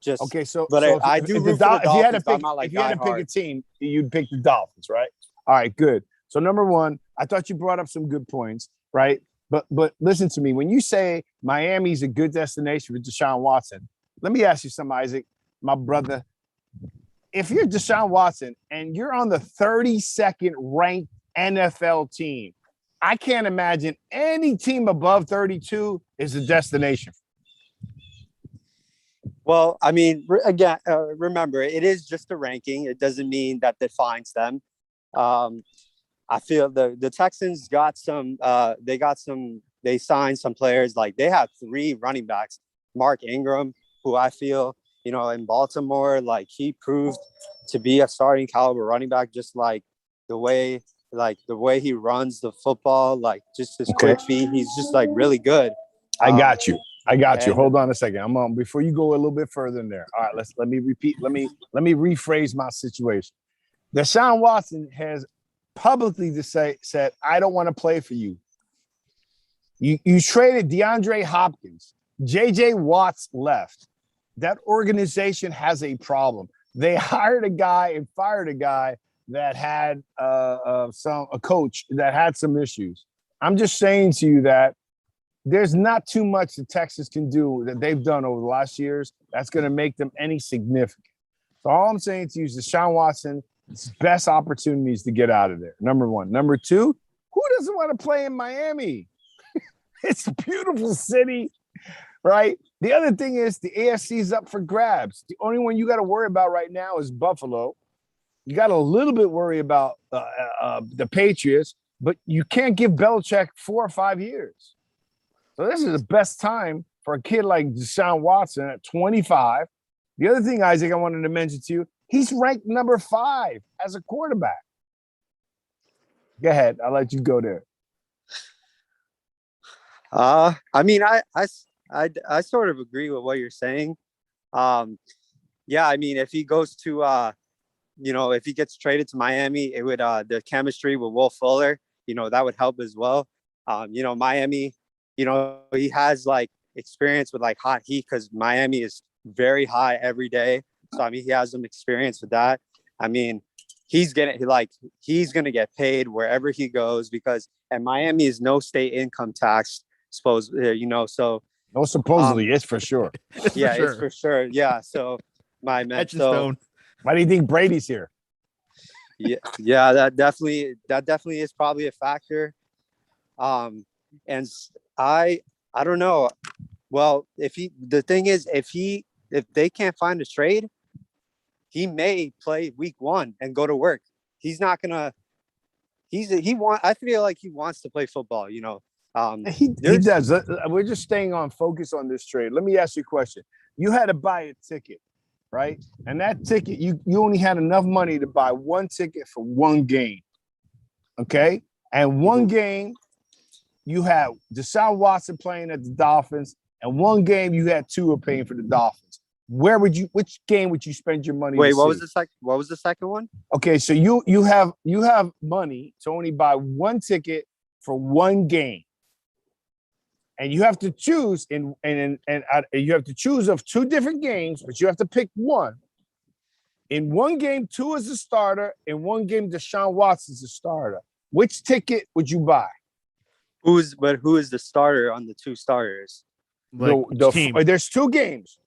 C: Just
B: okay,
C: but I do root for the Dolphins.
B: If you had to pick a team, you'd pick the Dolphins, right? All right, good. So number one, I thought you brought up some good points, right? But listen to me. When you say Miami's a good destination for Deshaun Watson, let me ask you something, Isaac, my brother. If you're Deshaun Watson and you're on the 32nd ranked NFL team, I can't imagine any team above 32 is a destination.
C: Well, I mean, again, remember, it is just a ranking. It doesn't mean that defines them. I feel the Texans got some. They signed some players. Like they have 3 running backs. Mark Ingram, who I feel, in Baltimore, like he proved to be a starting caliber running back. Just like the way he runs the football, like just his quick feet. He's just like really good.
B: I got you. Hold on a second. I'm on before you go a little bit further in there. All right, let me repeat. Let me rephrase my situation. Deshaun Watson has publicly said, I don't want to play for you. You traded DeAndre Hopkins. JJ Watts left. That organization has a problem. They hired a guy and fired a guy that had a coach that had some issues. I'm just saying to you that there's not too much that Texas can do that they've done over the last years that's going to make them any significant. So all I'm saying to you is Deshaun Watson, it's best opportunities to get out of there. Number one. Number two, who doesn't want to play in Miami? It's a beautiful city, right? The other thing is the AFC is up for grabs. The only one you got to worry about right now is Buffalo. You got a little bit worry about the Patriots, but you can't give Belichick 4 or 5 years. So this is the best time for a kid like Deshaun Watson at 25. The other thing, Isaac, I wanted to mention to you, he's ranked number 5 as a quarterback. Go ahead. I'll let you go there.
C: I mean, I sort of agree with what you're saying. Yeah, I mean, if he goes to, if he gets traded to Miami, it would the chemistry with Will Fuller, that would help as well. Miami, he has like experience with like hot heat because Miami is very high every day. So, I mean, he has some experience with that. I mean, he's gonna get paid wherever he goes and Miami is no state income tax, so.
B: No, supposedly it's for sure.
C: It's for sure. Yeah. So my man. So
B: why do you think Brady's here?
C: Yeah, that definitely is probably a factor. And I don't know. Well, if they can't find a trade, he may play week 1 and go to work. He's not gonna. I feel like he wants to play football. He
B: does. We're just staying on focus on this trade. Let me ask you a question. You had to buy a ticket, right? And that ticket, you only had enough money to buy 1 ticket for 1 game. Okay? And 1 game, you had Deshaun Watson playing at the Dolphins, and 1 game you had Tua paying for the Dolphins. Which game would you spend your money?
C: Wait, what was the second one?
B: Okay, so you have money to only buy 1 ticket for 1 game. And you have to choose you have to choose of 2 different games, but you have to pick one. In 1 game, Tua is the starter. In 1 game, Deshaun Watson is the starter. Which ticket would you buy?
C: Who is the starter on the 2 starters?
B: There's 2 games.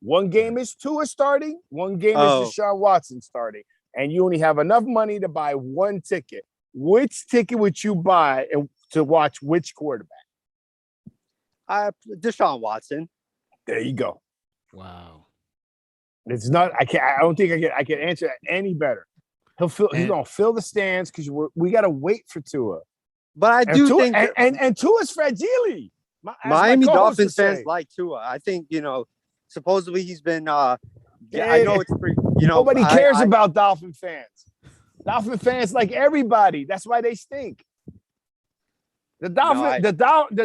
B: 1 game is Tua starting. 1 game is Deshaun Watson starting. And you only have enough money to buy 1 ticket. Which ticket would you buy to watch which quarterback?
C: Deshaun Watson.
B: There you go.
A: Wow.
B: It's not. I don't think I can answer that any better. He's gonna fill the stands because we got to wait for Tua.
C: But I do think
B: and Tua's fragile.
C: Miami Dolphins fans like Tua. I think supposedly he's been. I know it's pretty.
B: Nobody cares about Dolphin fans. Dolphin fans like everybody. That's why they stink. The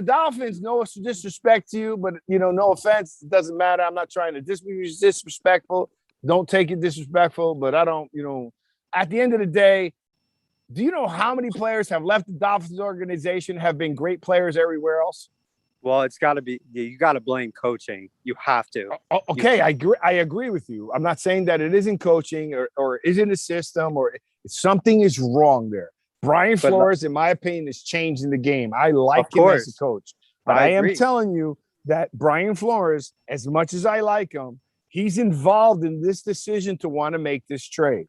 B: Dolphins, no disrespect to you, but no offense, it doesn't matter. I'm not trying to be disrespectful. Don't take it disrespectful, but I don't, at the end of the day, do you know how many players have left the Dolphins organization, have been great players everywhere else?
C: Well, it's got to be, you got to blame coaching. You have to.
B: Okay, I agree with you. I'm not saying that it isn't coaching or isn't a system or something is wrong there. Brian
C: But
B: Flores, in my opinion, is changing the game. I like
C: Of
B: him as a
C: course.
B: coach, but
C: I
B: I am
C: agree.
B: telling you that Brian Flores, as much as I like him, he's involved in this decision to want to make this trade.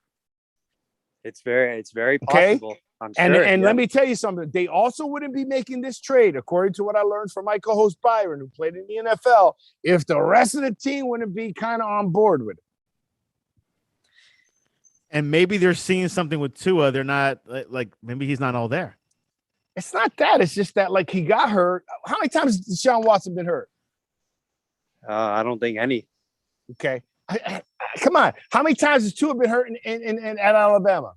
C: It's very
B: Okay?
C: possible. I'm
B: And
C: sure.
B: and
C: yeah.
B: let me tell you something. They also wouldn't be making this trade, according to what I learned from my co-host Byron, who played in the NFL, if the rest of the team wouldn't be kind of on board with it.
A: And maybe they're seeing something with Tua. They're not like maybe he's not all there.
B: It's not that. It's just that, like, he got hurt. How many times has Deshaun Watson been hurt?
C: I don't think any.
B: Okay. Come on. How many times has Tua been hurt at Alabama?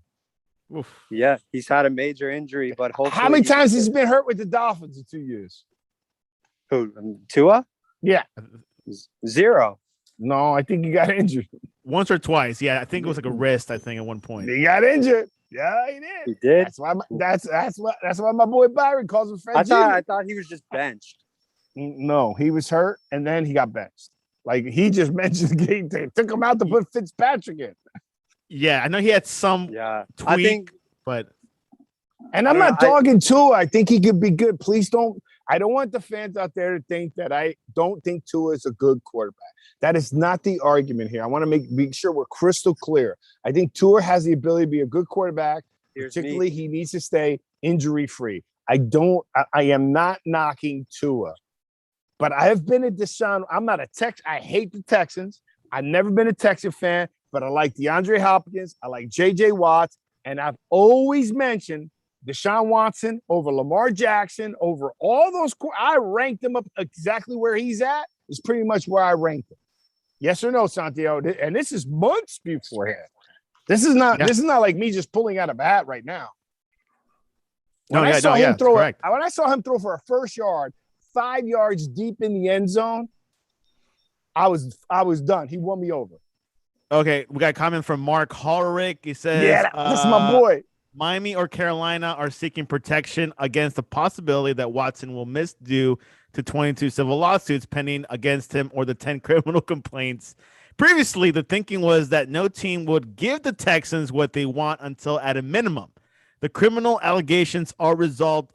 A: Oof.
C: Yeah, he's had a major injury, but hopefully.
B: How many times has he been hurt with the Dolphins in 2 years?
C: Who? Tua?
B: Yeah.
C: 0.
B: No, I think he got injured.
A: Once or twice. Yeah, I think it was like a wrist, I think, at one point.
B: He got injured. Yeah, he did.
C: He did.
B: That's why my boy Byron calls him Fred.
C: I thought he was just benched.
B: No, he was hurt and then he got benched. Like, he just mentioned the game. They took him out to put Fitzpatrick in.
A: Yeah, I know he had some tweak,
C: I think,
A: but
B: And I'm not dogging Tua. I think he could be good. Please don't. I don't want the fans out there to think that I don't think Tua is a good quarterback. That is not the argument here. I want to make sure we're crystal clear. I think Tua has the ability to be a good quarterback. Particularly, he needs to stay injury-free. I am not knocking Tua. But I have been a Deshaun. I'm not a Tex. I hate the Texans. I've never been a Texan fan, but I like DeAndre Hopkins. I like J.J. Watts. And I've always mentioned Deshaun Watson over Lamar Jackson, over all those. I ranked him up exactly where he's at. Is pretty much where I ranked him. Yes or no, Santiago? And this is months beforehand. This is not like me just pulling out a hat right now. When I saw him throw for a first yard, 5 yards deep in the end zone, I was done. He won me over.
A: Okay, we got a comment from Mark Holrick. He says,
B: "Yeah, that's my boy."
A: Miami or Carolina are seeking protection against the possibility that Watson will miss due to 22 civil lawsuits pending against him or the 10 criminal complaints. Previously, the thinking was that no team would give the Texans what they want until, at a minimum, the criminal allegations are resolved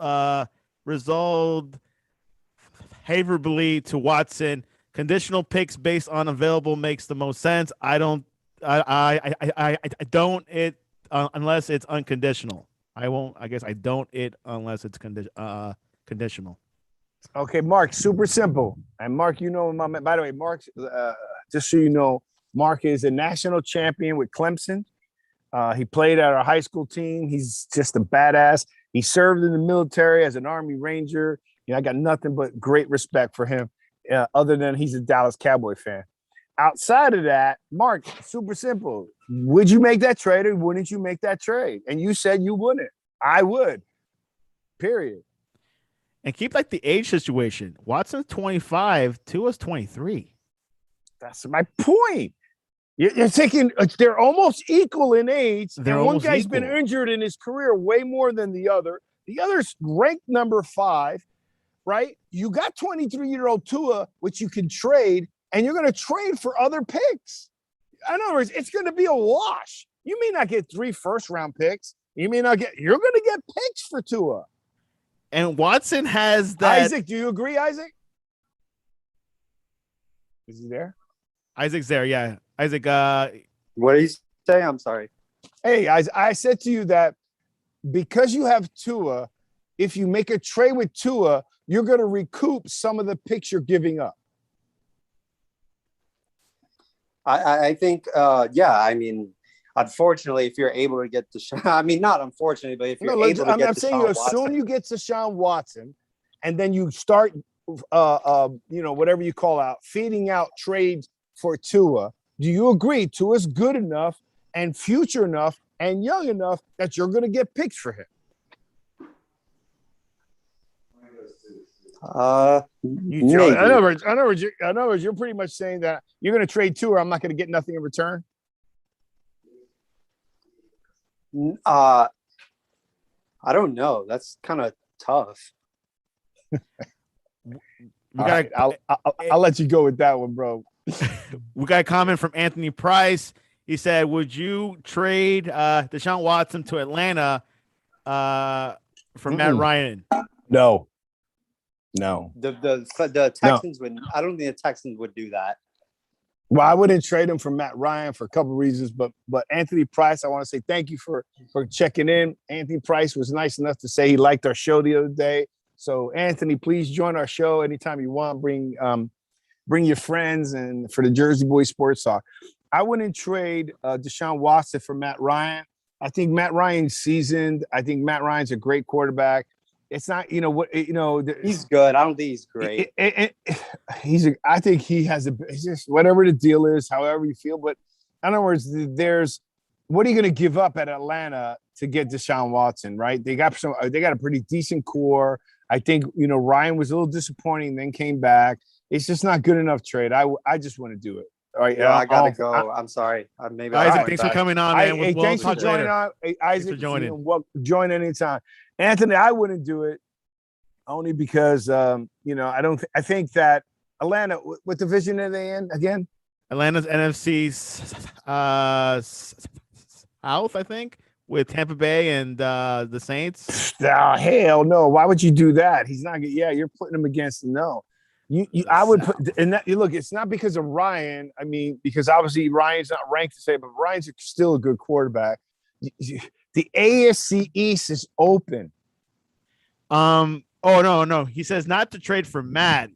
A: favorably to Watson. Conditional picks based on available makes the most sense. I don't unless it's unconditional. I guess I don't unless it's conditional.
B: Okay, Mark, super simple. And Mark, you know, by the way, Mark, just so you know, Mark is a national champion with Clemson. He played at our high school team. He's just a badass. He served in the military as an Army Ranger. You know, I got nothing but great respect for him, other than he's a Dallas Cowboy fan. Outside of that, Mark, super simple. Would you make that trade or wouldn't you make that trade? And you said you wouldn't. I would. Period.
A: And keep like the age situation. Watson's 25, Tua's 23.
B: That's my point. You're taking, they're almost equal in age. And one guy's been injured in his career way more than the other. The other's ranked number 5, right? You got 23-year-old Tua, which you can trade, and you're going to trade for other picks. In other words, it's going to be a wash. You may not get 3 first-round picks. You're going to get picks for Tua.
A: And Watson has that.
B: Isaac, do you agree, Isaac? Is he there?
A: Isaac's there, yeah. Isaac,
C: what did he say? I'm sorry.
B: Hey, I said to you that because you have Tua, if you make a trade with Tua, you're going to recoup some of the picks you're giving up.
C: I think, I mean, unfortunately, if you're able to get Deshaun, I mean, not unfortunately, but if you're able to get
B: I'm saying, assume you get Deshaun Watson, and then you start, whatever you call out, feeding out trades for Tua. Do you agree Tua's good enough and future enough and young enough that you're going to get picks for him? In other words, you're pretty much saying that you're going to trade Tua. I'm not going to get nothing in return.
C: I don't know. That's kind of tough.
B: I'll let you go with that one, bro.
A: We got a comment from Anthony Price. He said, would you trade Deshaun Watson to Atlanta for Matt Ryan?
B: No.
C: The Texans would. I don't think the Texans would do that.
B: Well, I wouldn't trade him for Matt Ryan for a couple of reasons, but Anthony Price, I want to say thank you for checking in. Anthony Price was nice enough to say he liked our show the other day. So Anthony, please join our show anytime you want. Bring your friends and for the Jersey Boys Sports Talk. I wouldn't trade Deshaun Watson for Matt Ryan. I think Matt Ryan's seasoned. I think Matt Ryan's a great quarterback. It's not,
C: he's good. I don't think he's great.
B: I think he has it's just whatever the deal is, however you feel. But in other words, what are you going to give up at Atlanta to get Deshaun Watson, right? They got a pretty decent core. I think, Ryan was a little disappointing, then came back. It's just not good enough trade. I just want to do it. All right.
C: Yeah, I gotta go. I'm sorry. Maybe
A: Isaac, thanks for coming on, man.
B: Hey, thanks for joining on. Hey, Isaac, join anytime. Anthony, I wouldn't do it only because I think that Atlanta. What division are they in again?
A: Atlanta's NFC's South, I think, with Tampa Bay and the Saints.
B: Oh, hell no! Why would you do that? He's not. Yeah, you're putting him against no. I would put, and that, look, it's not because of Ryan. I mean, because obviously Ryan's not ranked to say, but Ryan's still a good quarterback. The AFC East is open.
A: Oh no. He says not to trade for Matt.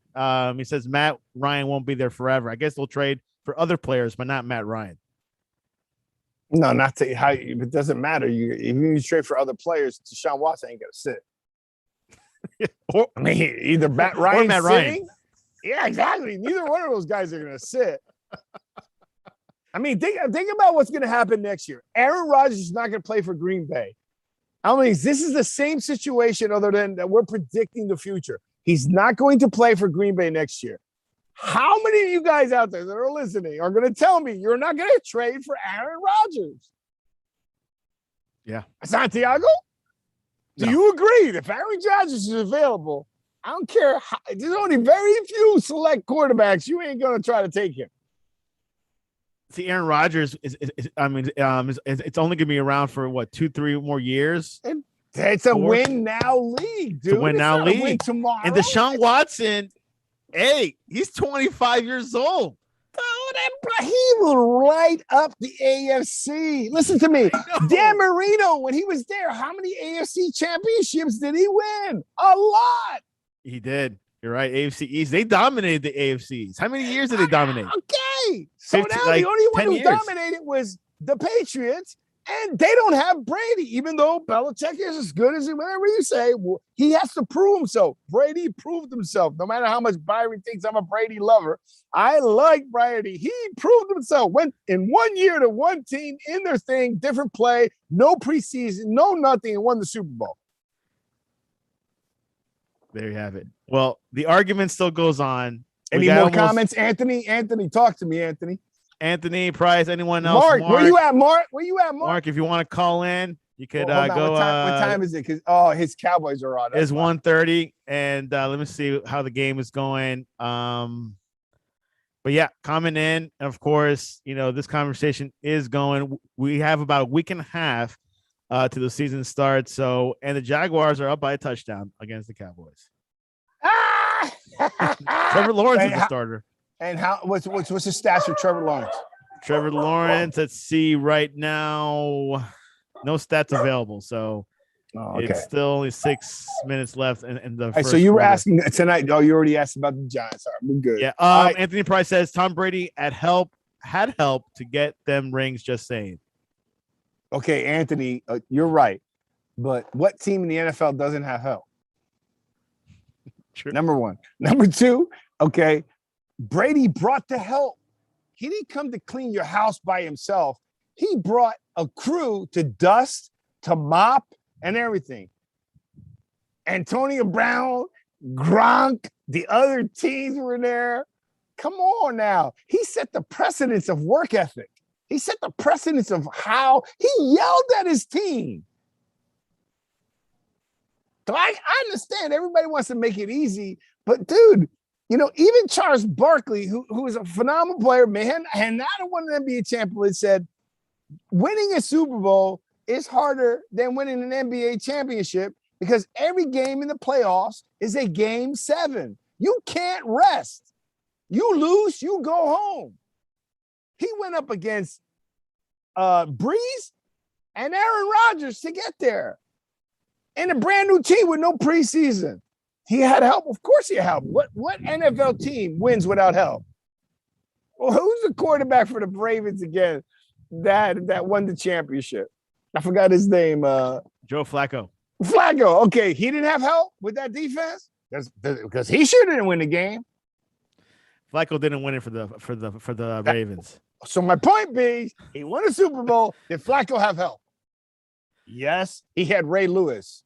A: He says Matt Ryan won't be there forever. I guess they'll trade for other players, but not Matt Ryan.
B: No, not to how. It doesn't matter. If you trade for other players, Deshaun Watson ain't gonna sit. Either Matt Ryan or Matt Ryan. Yeah, exactly. Neither one of those guys are going to sit. I mean, think about what's going to happen next year. Aaron Rodgers is not going to play for Green Bay. I mean, this is the same situation other than that we're predicting the future. He's not going to play for Green Bay next year. How many of you guys out there that are listening are going to tell me you're not going to trade for Aaron Rodgers?
A: Yeah.
B: Santiago? Do you agree that if Aaron Rodgers is available, I don't care. There's only very few select quarterbacks. You ain't going to try to take him.
A: See, Aaron Rodgers it's only going to be around for 2-3 more years.
B: It's a win now league, dude.
A: It's a win now league.
B: Win tomorrow.
A: And Deshaun Watson, he's 25 years old.
B: He will light up the AFC. Listen to me. Dan Marino, when he was there, how many AFC championships did he win? A lot.
A: He did. You're right. AFC East. They dominated the AFCs. How many years did they dominate?
B: Okay. So now the only one who dominated was the Patriots, and they don't have Brady, even though Belichick is as good as whatever you say. Well, he has to prove himself. Brady proved himself. No matter how much Byron thinks I'm a Brady lover, I like Brady. He proved himself. Went in 1 year to one team in their thing, different play, no preseason, no nothing, and won the Super Bowl.
A: There you have it. Well, the argument still goes on.
B: Any more comments, Anthony? Anthony, talk to me, Anthony.
A: Anthony, Price, anyone else?
B: Mark, where you at, Mark?
A: Mark, if you want to call in, you could go.
B: What time is it? Because his Cowboys are on.
A: It's 1:30, and let me see how the game is going. But yeah, comment in. Of course, this conversation is going. We have about a week and a half to the season start. So, and the Jaguars are up by a touchdown against the Cowboys. Trevor Lawrence is the starter.
B: And what's the stats for Trevor Lawrence?
A: Trevor Lawrence, let's see right now. No stats available. So it's still only 6 minutes left in the first
B: so you were
A: quarter.
B: asking tonight. Oh, you already asked about the Giants. All right, we're good.
A: Yeah. Anthony Price says Tom Brady had help to get them rings, just saying.
B: Okay, Anthony, you're right. But what team in the NFL doesn't have help?
A: True.
B: Number one. Number two, okay, Brady brought the help. He didn't come to clean your house by himself. He brought a crew to dust, to mop, and everything. Antonio Brown, Gronk, the other teams were there. Come on now. He set the precedence of work ethic. He set the precedence of how he yelled at his team. So I understand everybody wants to make it easy, but dude, even Charles Barkley, who is a phenomenal player, man, and not won an NBA championship, said winning a Super Bowl is harder than winning an NBA championship because every game in the playoffs is a game 7. You can't rest. You lose, you go home. He went up against Breeze and Aaron Rodgers to get there. And a brand new team with no preseason. He had help. Of course he had help. What NFL team wins without help? Well, who's the quarterback for the Ravens again that won the championship? I forgot his name.
A: Joe Flacco.
B: Flacco. Okay, he didn't have help with that defense because he sure didn't win the game.
A: Flacco didn't win it for the Ravens.
B: So my point being, he won a Super Bowl. Did Flacco have help? Yes, he had Ray Lewis.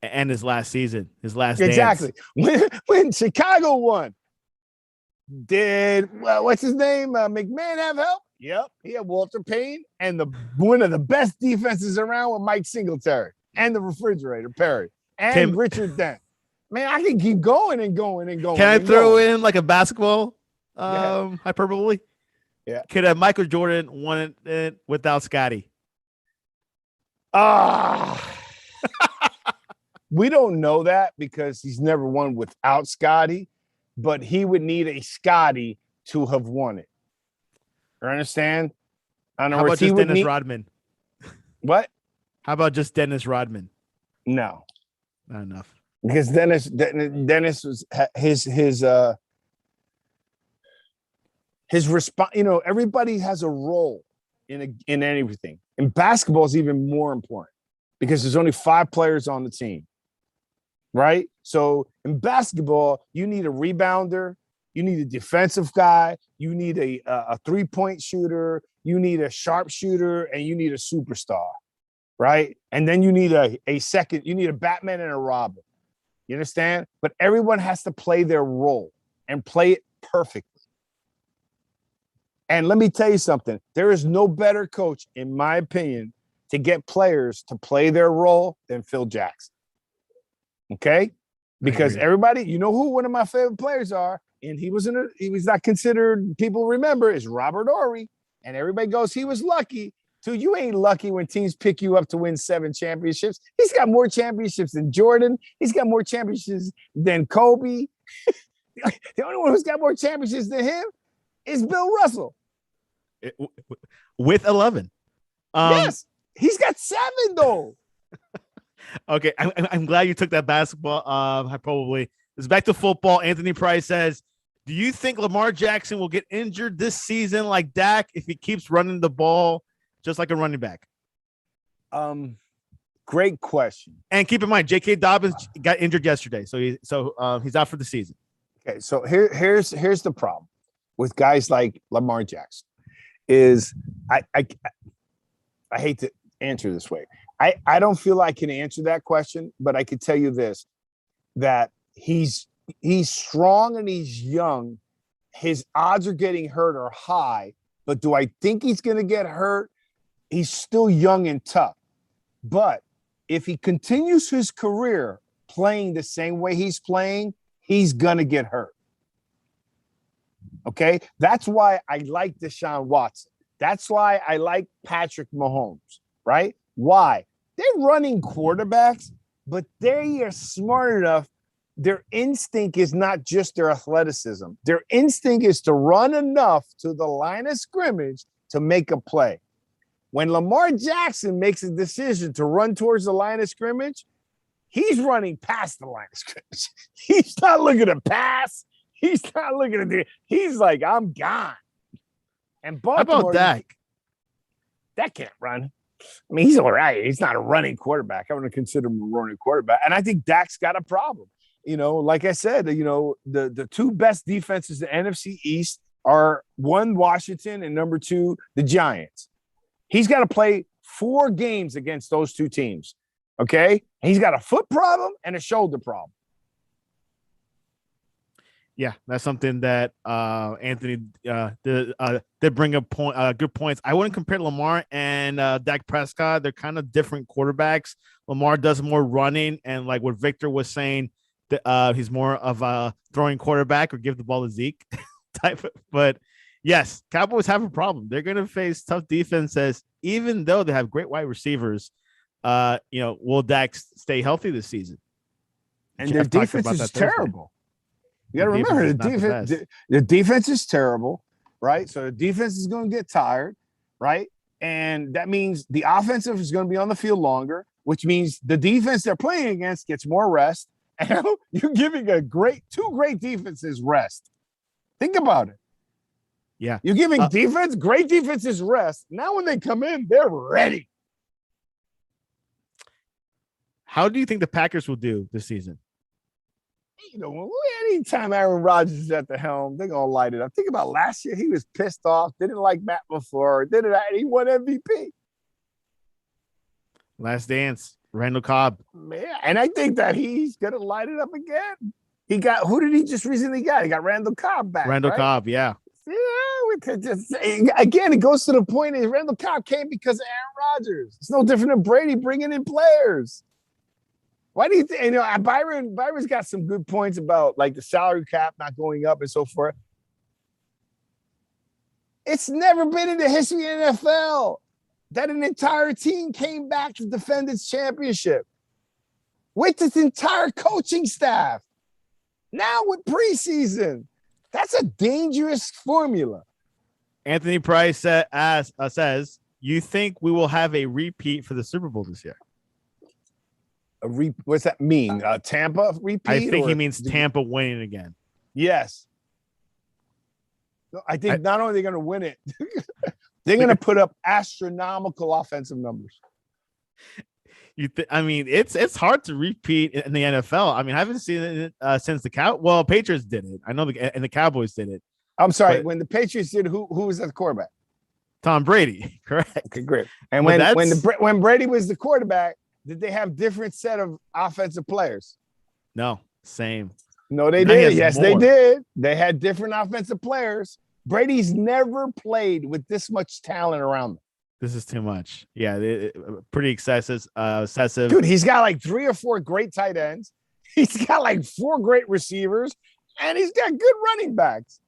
A: And his last season, his last
B: exactly.
A: dance.
B: When Chicago won, what's his name? McMahon have help? Yep. He had Walter Payne and one of the best defenses around with Mike Singletary and the refrigerator, Perry, and Richard Dent. Man, I can keep going and going and going.
A: Can I throw in like a basketball hyperbole?
B: Yeah.
A: Could Michael Jordan won it without Scotty?
B: We don't know that because he's never won without Scotty, but he would need a Scotty to have won it. You understand?
A: How about just Dennis Rodman?
B: What?
A: How about just Dennis Rodman?
B: No.
A: Not enough.
B: Because Dennis was his response. You know, everybody has a role in everything. And basketball is even more important because there's only 5 players on the team, right? So in basketball, you need a rebounder, you need a defensive guy, you need a 3-point shooter, you need a sharpshooter, and you need a superstar, right? And then you need a second. You need a Batman and a Robin. You understand? But everyone has to play their role and play it perfectly. And let me tell you something. There is no better coach, in my opinion, to get players to play their role than Phil Jackson. Okay? Because everybody, you know who one of my favorite players are, and he was not considered, people remember, is Robert Horry. And everybody goes, he was lucky. Dude, you ain't lucky when teams pick you up to win 7 championships. He's got more championships than Jordan. He's got more championships than Kobe. The only one who's got more championships than him is Bill Russell.
A: With 11.
B: Yes, he's got 7 though.
A: Okay, I'm glad you took that basketball hyperbole. It's back to football. Anthony Price says, do you think Lamar Jackson will get injured this season like Dak if he keeps running the ball just like a running back?
B: Great question.
A: And keep in mind, J.K. Dobbins got injured yesterday, so he's out for the season.
B: Okay, so here's the problem with guys like Lamar Jackson is I hate to answer this way. I don't feel I can answer that question, but I can tell you this, that he's strong and he's young. His odds of getting hurt are high, but do I think he's going to get hurt? He's still young and tough. But if he continues his career playing the same way he's playing, he's going to get hurt. Okay? That's why I like Deshaun Watson. That's why I like Patrick Mahomes, right? Why? They're running quarterbacks, but they are smart enough. Their instinct is not just their athleticism. Their instinct is to run enough to the line of scrimmage to make a play. When Lamar Jackson makes a decision to run towards the line of scrimmage, he's running past the line of scrimmage. He's not looking to pass. He's not looking at he's like, I'm gone. And Baltimore,
A: how about Dak?
B: Dak can't run. I mean, he's all right. He's not a running quarterback. I wouldn't consider him a running quarterback. And I think Dak's got a problem. You know, like I said, you know, the 2 best defenses in the NFC East are 1, Washington, and number 2, the Giants. He's got to play 4 games against those 2 teams. Okay? And he's got a foot problem and a shoulder problem.
A: Yeah, that's something that Anthony did bring up good points. I wouldn't compare Lamar and Dak Prescott. They're kind of different quarterbacks. Lamar does more running, and like what Victor was saying, he's more of a throwing quarterback or give the ball to Zeke type. But Yes, Cowboys have a problem. They're going to face tough defenses, even though they have great wide receivers. Will Dak stay healthy this season?
B: And their defense is terrible. You got to remember the defense is terrible, right? So the defense is going to get tired, right? And that means the offensive is going to be on the field longer, which means the defense they're playing against gets more rest. And you're giving two great defenses rest. Think about it.
A: Yeah.
B: You're giving great defenses rest. Now when they come in, they're ready.
A: How do you think the Packers will do this season?
B: Anytime Aaron Rodgers is at the helm, they're going to light it up. Think about last year. He was pissed off. Didn't like Matt LaFleur. He won MVP.
A: Last dance. Randall Cobb.
B: Man, and I think that he's going to light it up again. Who did he just recently got? He got Randall Cobb back.
A: Cobb, yeah.
B: Yeah, we could just again. It goes to the point is Randall Cobb came because of Aaron Rodgers. It's no different than Brady bringing in players. Why do you think? Byron's got some good points about like the salary cap not going up and so forth. It's never been in the history of the NFL that an entire team came back to defend its championship with its entire coaching staff. Now with preseason. That's a dangerous formula.
A: Anthony Price says, you think we will have a repeat for the Super Bowl this year?
B: What's that mean? Tampa repeat?
A: I think he means Tampa winning again.
B: Yes. I think not only are they going to win it, they're going to put up astronomical offensive numbers.
A: It's hard to repeat in the NFL. I mean, I haven't seen it since the Patriots did it. I know and the Cowboys did it.
B: I'm sorry, when the Patriots did, who was at the quarterback?
A: Tom Brady, correct?
B: Okay, great. And when Brady was the quarterback, did they have different set of offensive players? No,
A: same.
B: No, they did. Yes, they did. They had different offensive players. Brady's never played with this much talent around him.
A: This is too much. Yeah, pretty excessive.
B: Dude, he's got like 3 or 4 great tight ends. He's got like 4 great receivers, and he's got good running backs.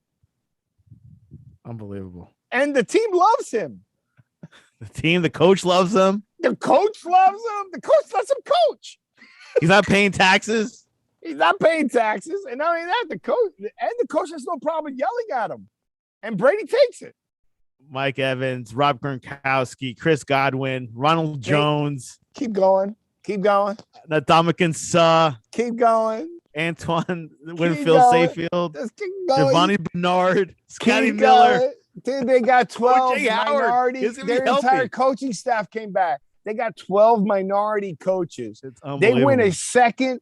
A: Unbelievable.
B: And the team loves him.
A: The coach loves him.
B: The coach loves him. The coach lets him coach.
A: He's not paying taxes.
B: He's not paying taxes. And not only that, the coach has no problem yelling at him. And Brady takes it.
A: Mike Evans, Rob Gronkowski, Chris Godwin, Ronald Jones.
B: Keep going.
A: Ndamukong Suh.
B: Keep going.
A: Antoine Winfield Saffield. Giovanni Bernard. Scotty Miller.
B: Dude, they got 12 minorities. Their entire coaching staff came back. They got 12 minority coaches. They win a second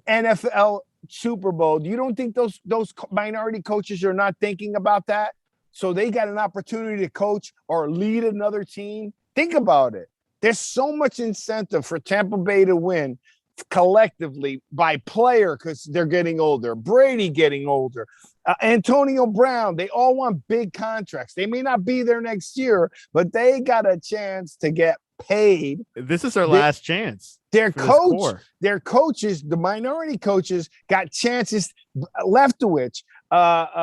B: NFL Super Bowl. You don't think those minority coaches are not thinking about that? So they got an opportunity to coach or lead another team. Think about it. There's so much incentive for Tampa Bay to win collectively by player because they're getting older. Brady getting older. Antonio Brown. They all want big contracts. They may not be there next year, but they got a chance to get paid.
A: This is their last chance.
B: Their coaches, the minority coaches, got chances. Leftwich,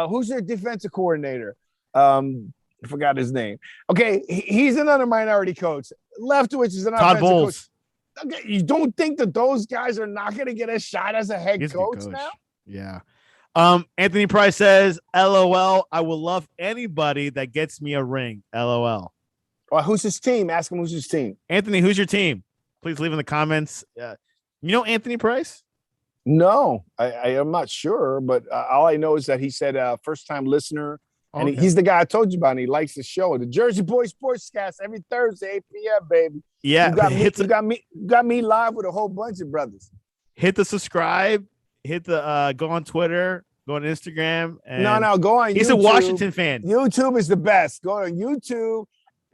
B: who's their defensive coordinator? I forgot his name. Okay, he's another minority coach. Leftwich is an offensive coach. Okay, you don't think that those guys are not going to get a shot as a head coach now?
A: Yeah. Anthony Price says, LOL, I will love anybody that gets me a ring. LOL.
B: Well, who's his team? Ask him who's his team.
A: Anthony, who's your team? Please leave in the comments. You know Anthony Price?
B: No, I am not sure, but all I know is that he said first-time listener. And he's the guy I told you about, and he likes the show. The Jersey Boys Sportscast every Thursday, 8 p.m., baby.
A: Yeah.
B: You got me live with a whole bunch of brothers.
A: Hit the subscribe. Hit the go on Twitter. Go on Instagram. And
B: no, go on YouTube.
A: He's a Washington fan.
B: YouTube is the best. Go on YouTube,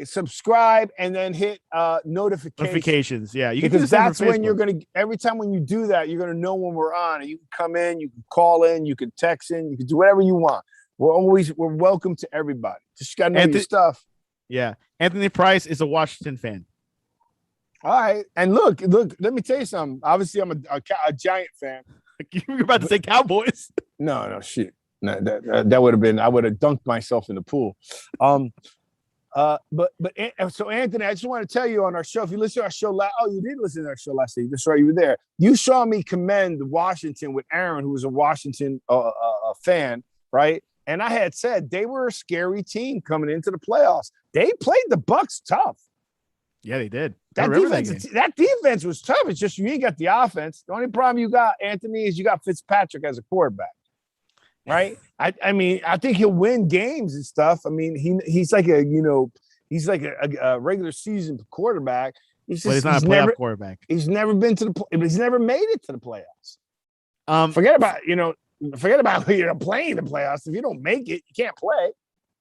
B: subscribe, and then hit notifications.
A: Yeah.
B: Because that's when you're going to, every time when you do that, you're going to know when we're on. And you can come in, you can call in, you can text in, you can do whatever you want. We're welcome to everybody. Just got to know your stuff.
A: Yeah. Anthony Price is a Washington fan.
B: All right. And look, let me tell you something. Obviously, I'm a Giant fan.
A: You were about to say Cowboys.
B: No, shit. No, that would have been. I would have dunked myself in the pool. So Anthony, I just want to tell you on our show. If you listen to our show you did listen to our show last week. That's right, you were there. You saw me commend Washington with Aaron, who was a Washington fan, right? And I had said they were a scary team coming into the playoffs. They played the Bucks tough.
A: Yeah, they did.
B: That defense was tough. It's just you ain't got the offense. The only problem you got, Anthony, is you got Fitzpatrick as a quarterback, right? I mean, I think he'll win games and stuff. I mean, he's like a regular season quarterback.
A: He's not a playoff quarterback.
B: He's never been he's never made it to the playoffs. Forget about playing the playoffs. If you don't make it, you can't play.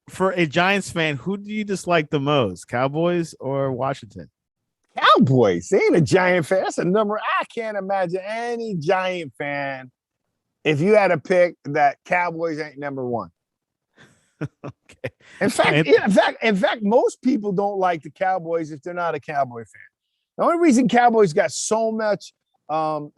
A: For a Giants fan, who do you dislike the most, Cowboys or Washington?
B: Cowboys. They ain't a Giant fan. That's a number. I can't imagine any Giant fan, if you had to pick, that Cowboys ain't number one.
A: Okay.
B: In fact, most people don't like the Cowboys if they're not a Cowboy fan. The only reason Cowboys got so much,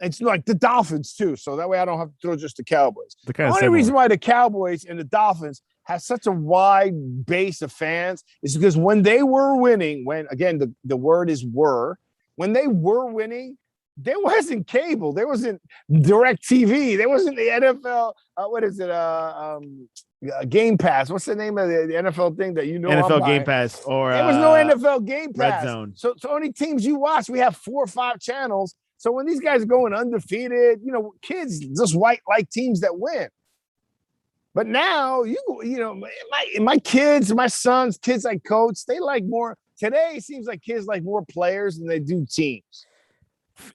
B: it's like the Dolphins too. So that way I don't have to throw just the Cowboys. The only reason why the Cowboys and the Dolphins have such a wide base of fans is because when they were winning, the word is were, when they were winning, there wasn't cable. There wasn't direct TV. There wasn't the NFL. Game Pass. What's the name of the NFL thing that
A: NFL Game Pass, or
B: there was no NFL Game Pass.
A: Red Zone.
B: So only teams you watch. We have 4 or 5 channels. So when these guys are going undefeated, kids just like teams that win. But now my kids, my sons, kids like coach, they like more. Today it seems like kids like more players than they do teams.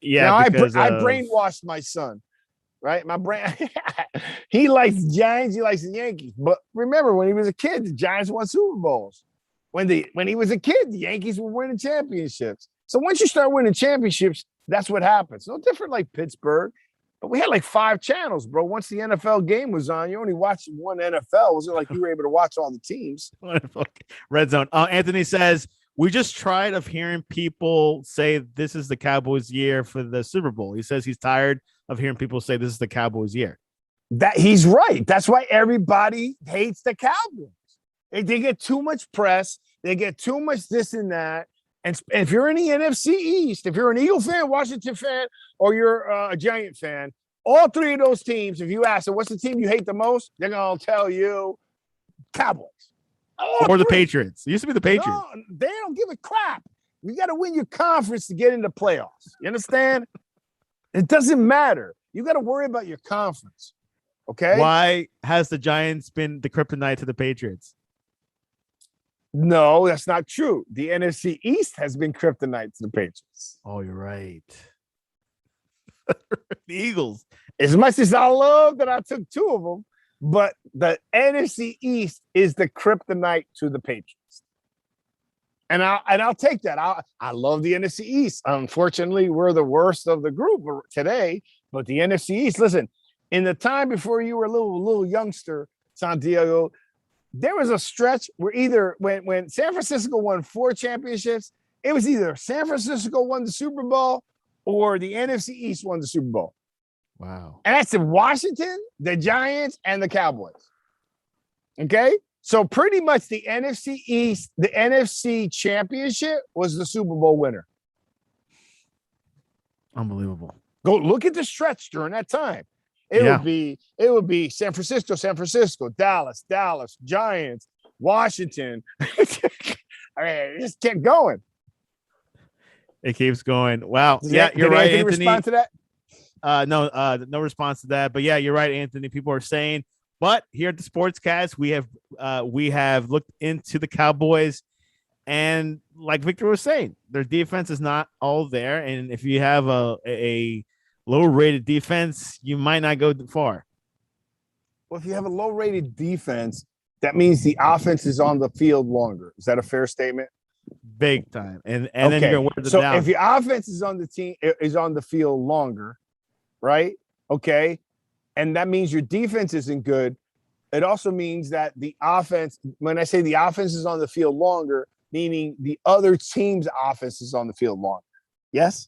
A: Yeah,
B: now, I brainwashed my son, right? My brain, he likes the Giants, he likes the Yankees. But remember, when he was a kid, the Giants won Super Bowls. When he was a kid, the Yankees were winning championships. So once you start winning championships, that's what happens. No different like Pittsburgh. But we had like 5 channels, bro. Once the NFL game was on, you only watched one NFL. It wasn't like you were able to watch all the teams.
A: Red Zone. Anthony says, we just tried of hearing people say this is the Cowboys' year for the Super Bowl. He says he's tired of hearing people say this is the Cowboys' year.
B: That he's right. That's why everybody hates the Cowboys. They get too much press. They get too much this and that. And if you're in the NFC East, if you're an Eagle fan, Washington fan, or you're a Giant fan, all 3 of those teams, if you ask them, what's the team you hate the most? They're going to tell you Cowboys.
A: Or the Patriots. It used to be the Patriots.
B: No, they don't give a crap. You got to win your conference to get into playoffs. You understand? It doesn't matter. You got to worry about your conference. Okay?
A: Why has the Giants been the kryptonite to the Patriots?
B: No, that's not true. The NFC East has been kryptonite to the Patriots.
A: Oh, you're right. The Eagles.
B: As much as I love that I took 2 of them, but the NFC East is the kryptonite to the Patriots. And I'll take that. I love the NFC East. Unfortunately, we're the worst of the group today, but the NFC East, listen, in the time before you were a little youngster, Santiago, there was a stretch where when San Francisco won 4 championships, it was either San Francisco won the Super Bowl or the NFC East won the Super Bowl.
A: Wow.
B: And that's in Washington, the Giants, and the Cowboys. Okay? So pretty much the NFC East, the NFC championship was the Super Bowl winner.
A: Unbelievable.
B: Go look at the stretch during that time. It would be San Francisco, Dallas, Giants, Washington. I mean, it just kept going.
A: It keeps going. Wow. You're right, Anthony.
B: Respond to that?
A: No response to that. But yeah, you're right, Anthony. People are saying, but here at the Sportscast, we have looked into the Cowboys, and like Victor was saying, their defense is not all there. And if you have a low-rated defense, you might not go far.
B: Well, if you have a low-rated defense, that means the offense is on the field longer. Is that a fair statement?
A: Big time. And then you're going to wear
B: so
A: down.
B: If your offense is on the field longer, right? Okay. And that means your defense isn't good. It also means that the offense, when I say the offense is on the field longer, meaning the other team's offense is on the field longer. Yes?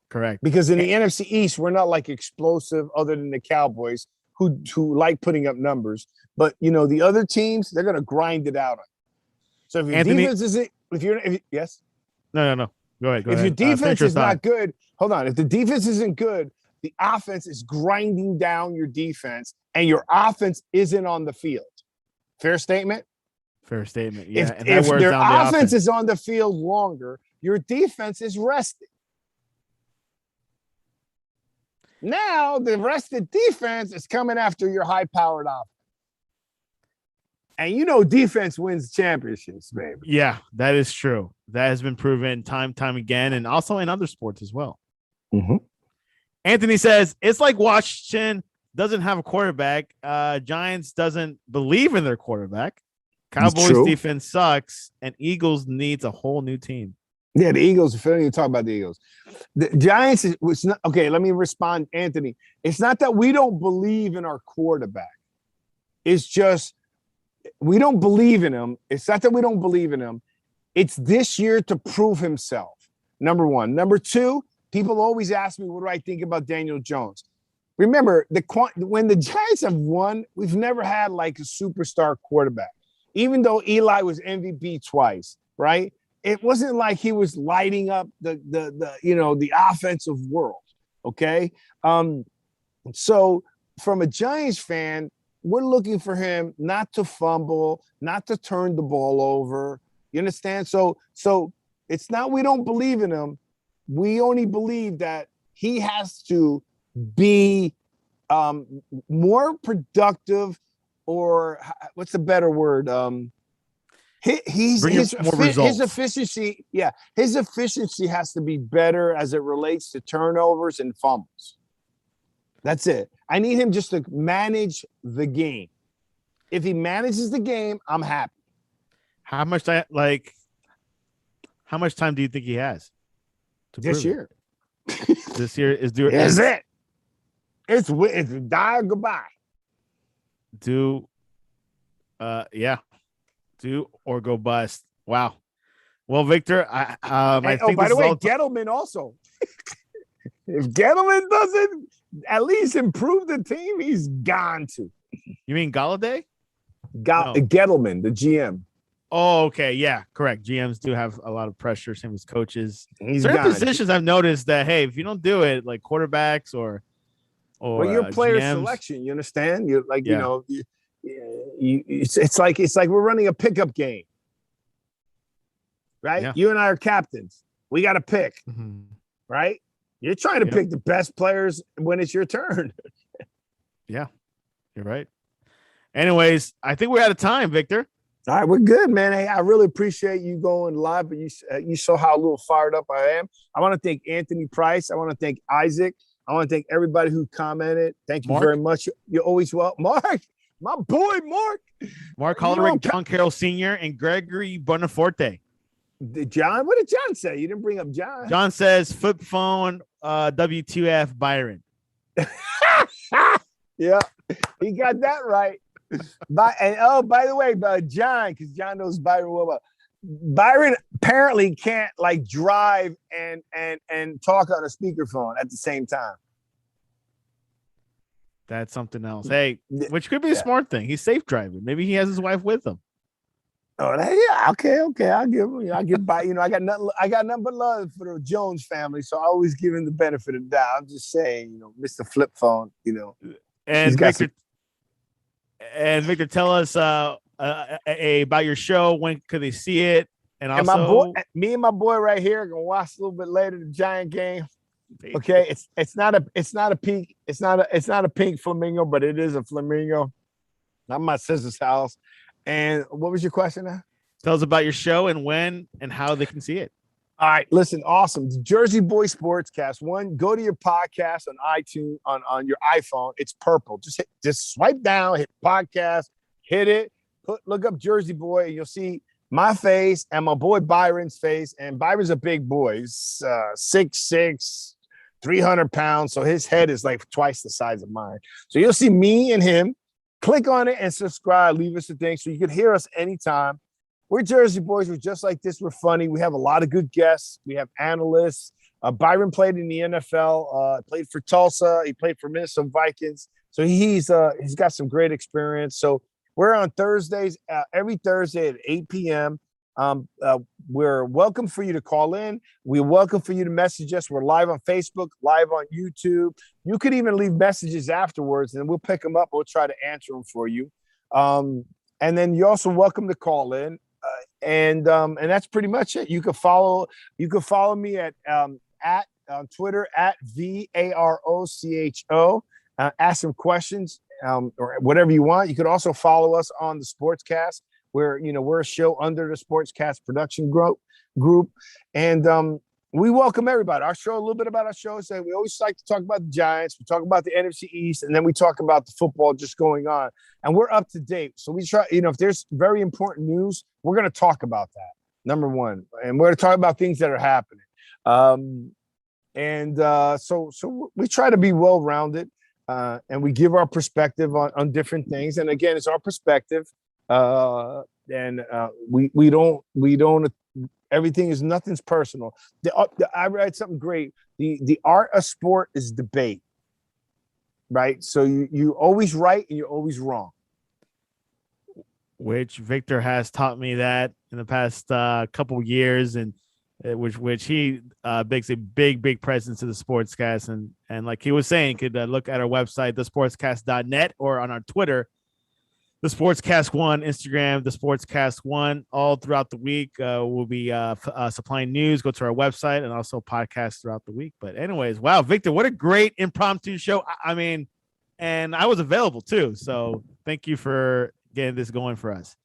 A: Correct.
B: Because in the NFC East, we're not like explosive other than the Cowboys, who like putting up numbers. But the other teams, they're going to grind it out. So if your defense isn't, yes,
A: no, go ahead.
B: If your defense is not good, hold on. If the defense isn't good, the offense is grinding down your defense, and your offense isn't on the field. Fair statement.
A: Fair statement. Yeah.
B: If their offense is on the field longer, your defense is rested. Now the rested defense is coming after your high-powered offense. And defense wins championships, baby.
A: Yeah, that is true. That has been proven time again, and also in other sports as well.
B: Mm-hmm.
A: Anthony says, it's like Washington doesn't have a quarterback. Giants doesn't believe in their quarterback. Cowboys defense sucks, and Eagles needs a whole new team.
B: Yeah, the Eagles, if I don't even talk about the Eagles. The Giants was not okay. Let me respond, Anthony. It's not that we don't believe in our quarterback. It's just we don't believe in him. It's not that we don't believe in him. It's this year to prove himself. Number one. Number two, people always ask me, what do I think about Daniel Jones? Remember, when the Giants have won, we've never had like a superstar quarterback. Even though Eli was MVP twice, right? It wasn't like he was lighting up the offensive world. Okay. So from a Giants fan, we're looking for him not to fumble, not to turn the ball over. You understand? So it's not we don't believe in him. We only believe that he has to be more productive, or what's the better word? His efficiency, his efficiency has to be better as it relates to turnovers and fumbles. That's it. I need him just to manage the game. If he manages the game, I'm happy.
A: How much time do you think he has?
B: This year.
A: This year is due.
B: Is it? It's die or goodbye.
A: Do or go bust. Wow. Well, Victor, I think.
B: By the way, Gettleman also. If Gettleman doesn't at least improve the team, he's gone to.
A: You mean Galladay?
B: Gettleman, the GM.
A: Oh, okay. Yeah, correct. GMs do have a lot of pressure, same as coaches.
B: Certain
A: positions I've noticed that, hey, if you don't do it, like quarterbacks or
B: your player
A: GMs,
B: selection, you understand? You're like, it's like we're running a pickup game. Right? Yeah. You and I are captains. We got to pick. Mm-hmm. Right? You're trying to pick the best players when it's your turn.
A: Yeah, you're right. Anyways, I think we're out of time, Victor.
B: All right, we're good, man. Hey, I really appreciate you going live, but you saw how a little fired up I am. I want to thank Anthony Price. I want to thank Isaac. I want to thank everybody who commented. Thank you very much. You're always welcome. Mark, my boy,
A: Mark Hollerich, John Carroll Sr., and Gregory Bonaforte.
B: John, what did John say? You didn't bring up John.
A: John says flip phone W2F Byron.
B: Yeah, he got that right. By the way, John, because John knows Byron well. Byron apparently can't like drive and talk on a speakerphone at the same time.
A: That's something else. Hey, which could be a smart thing. He's safe driving. Maybe he has his wife with him.
B: Oh, yeah. Okay. I'll give by. I got nothing but love for the Jones family, so I always give him the benefit of the doubt. I'm just saying, Mr. Flip Phone,
A: And Victor, tell us about your show. When could they see it? And also,
B: me and my boy right here are gonna watch a little bit later the Giant game. Okay, it's not a pink flamingo, but it is a flamingo. I'm at my sister's house. And what was your question now?
A: Tell us about your show and when and how they can see it.
B: All right, listen, awesome. The Jersey Boy Sportscast. One, go to your podcast on iTunes on your iPhone. It's purple. Just swipe down, hit podcast, hit it. Look up Jersey Boy, and you'll see my face and my boy Byron's face. And Byron's a big boy. He's 6'6", 300 pounds. So his head is like twice the size of mine. So you'll see me and him. Click on it and subscribe. Leave us a thing so you can hear us anytime. We're Jersey boys. We're just like this. We're funny. We have a lot of good guests. We have analysts. Byron played in the NFL, played for Tulsa. He played for Minnesota Vikings. So he's got some great experience. So we're on Thursdays, every Thursday at 8 p.m. We're welcome for you to call in. We're welcome for you to message us. We're live on Facebook, live on YouTube. You could even leave messages afterwards, and we'll pick them up. We'll try to answer them for you. And then you're also welcome to call in. And that's pretty much it. You can follow me at on Twitter at VAROCHO. Ask some questions or whatever you want. You could also follow us on the Sportscast. We're a show under the Sportscast production group, and we welcome everybody. Our show, a little bit about our show, is that we always like to talk about the Giants. We talk about the NFC East, and then we talk about the football just going on. And we're up to date, so we try. If there's very important news, we're going to talk about that. Number one, and we're going to talk about things that are happening. So we try to be well-rounded, and we give our perspective on different things. And again, it's our perspective. We don't everything is nothing's personal. I read something great. The art of sport is debate, right? So you always right and you're always wrong.
A: Which Victor has taught me that in the past couple years, and which he makes a big presence to the Sportscast, and like he was saying, you could look at our website, thesportscast.net, or on our Twitter, the Sportscast One, Instagram, the Sportscast One. All throughout the week, we'll be supplying news. Go to our website and also podcasts throughout the week. But anyways, wow, Victor, what a great impromptu show. I mean, and I was available too. So thank you for getting this going for us.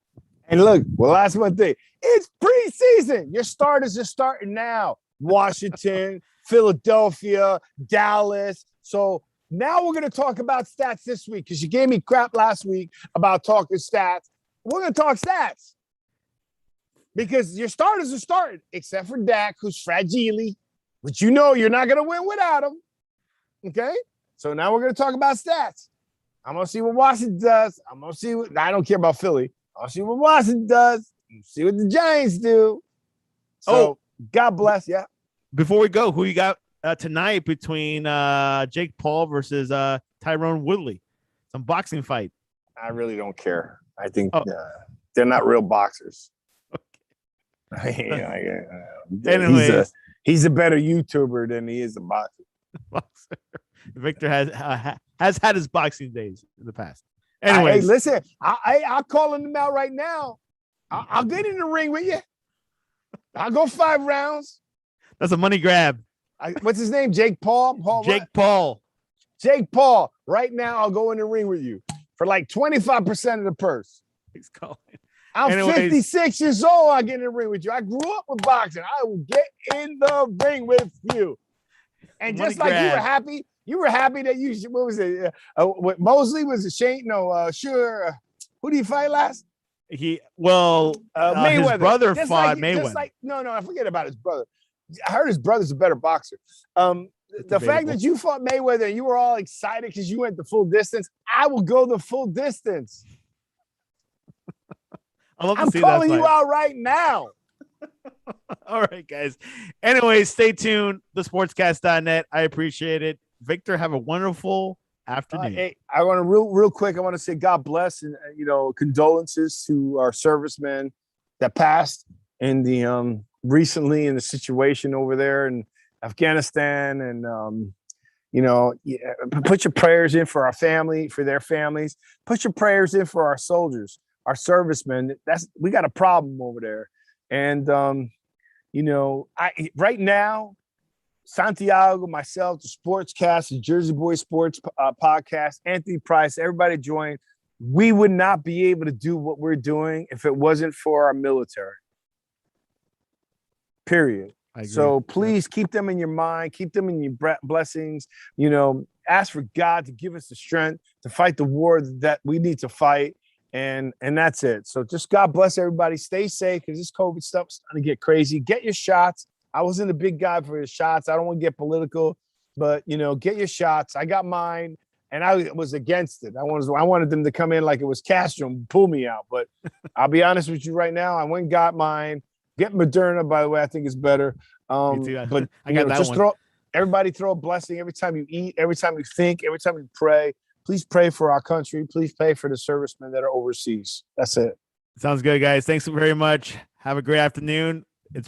B: And look, well, last one thing. It's preseason. Your starters are starting now. Washington, Philadelphia, Dallas. So now we're going to talk about stats this week because you gave me crap last week about talking stats. We're going to talk stats because your starters are starting, except for Dak, who's fragile, but you're not going to win without him. Okay? So now we're going to talk about stats. I'm going to see what Washington does. I don't care about Philly. I'll see what Washington does. See what the Giants do. So God bless. Yeah.
A: Before we go, who you got tonight between Jake Paul versus Tyrone Woodley? Some boxing fight.
B: I really don't care. I think they're not real boxers.
A: Okay.
B: Anyways, he's a better YouTuber than he is a boxer.
A: Victor has had his boxing days in the past. Anyways,
B: hey, listen, I'll call him out right now. I'll get in the ring with you. I'll go 5 rounds.
A: That's a money grab.
B: What's his name? Jake Paul? Jake Paul. Right now, I'll go in the ring with you for like 25% of the purse.
A: He's calling.
B: I'm 56 years old. I get in the ring with you. I grew up with boxing. I will get in the ring with you. And just like you were happy that what was it? Mosley was a Shane? No, sure. Who did he fight last?
A: Mayweather. His brother fought Mayweather.
B: No, I forget about his brother. I heard his brother's a better boxer. The fact that you fought Mayweather and you were all excited because you went the full distance, I will go the full distance. I'm calling you out right now.
A: All right, guys. Anyway, stay tuned. Thesportscast.net. I appreciate it. Victor, have a wonderful afternoon.
B: Hey, I want to real quick. I want to say God bless and condolences to our servicemen that passed in the recently in the situation over there in Afghanistan, and put your prayers in for our family, for their families. Put your prayers in for our soldiers, our servicemen. We got a problem over there, and right now, Santiago, myself, the Sportscast, the Jersey Boys Sports podcast, Anthony Price, everybody joined. We would not be able to do what we're doing if it wasn't for our military. Period. So please keep them in your mind, keep them in your blessings. Ask for God to give us the strength to fight the war that we need to fight, and that's it. So just God bless everybody. Stay safe because this COVID stuff's starting to get crazy. Get your shots. I wasn't a big guy for the shots. I don't want to get political, but get your shots. I got mine, and I was against it. I wanted them to come in like it was Castro and pull me out. But I'll be honest with you right now. I went and got mine. Get Moderna, by the way. I think it's better.
A: Me too.
B: But
A: I got that
B: just
A: one.
B: Everybody throw a blessing every time you eat, every time you think, every time you pray. Please pray for our country. Please pray for the servicemen that are overseas. That's it.
A: Sounds good, guys. Thanks very much. Have a great afternoon. It's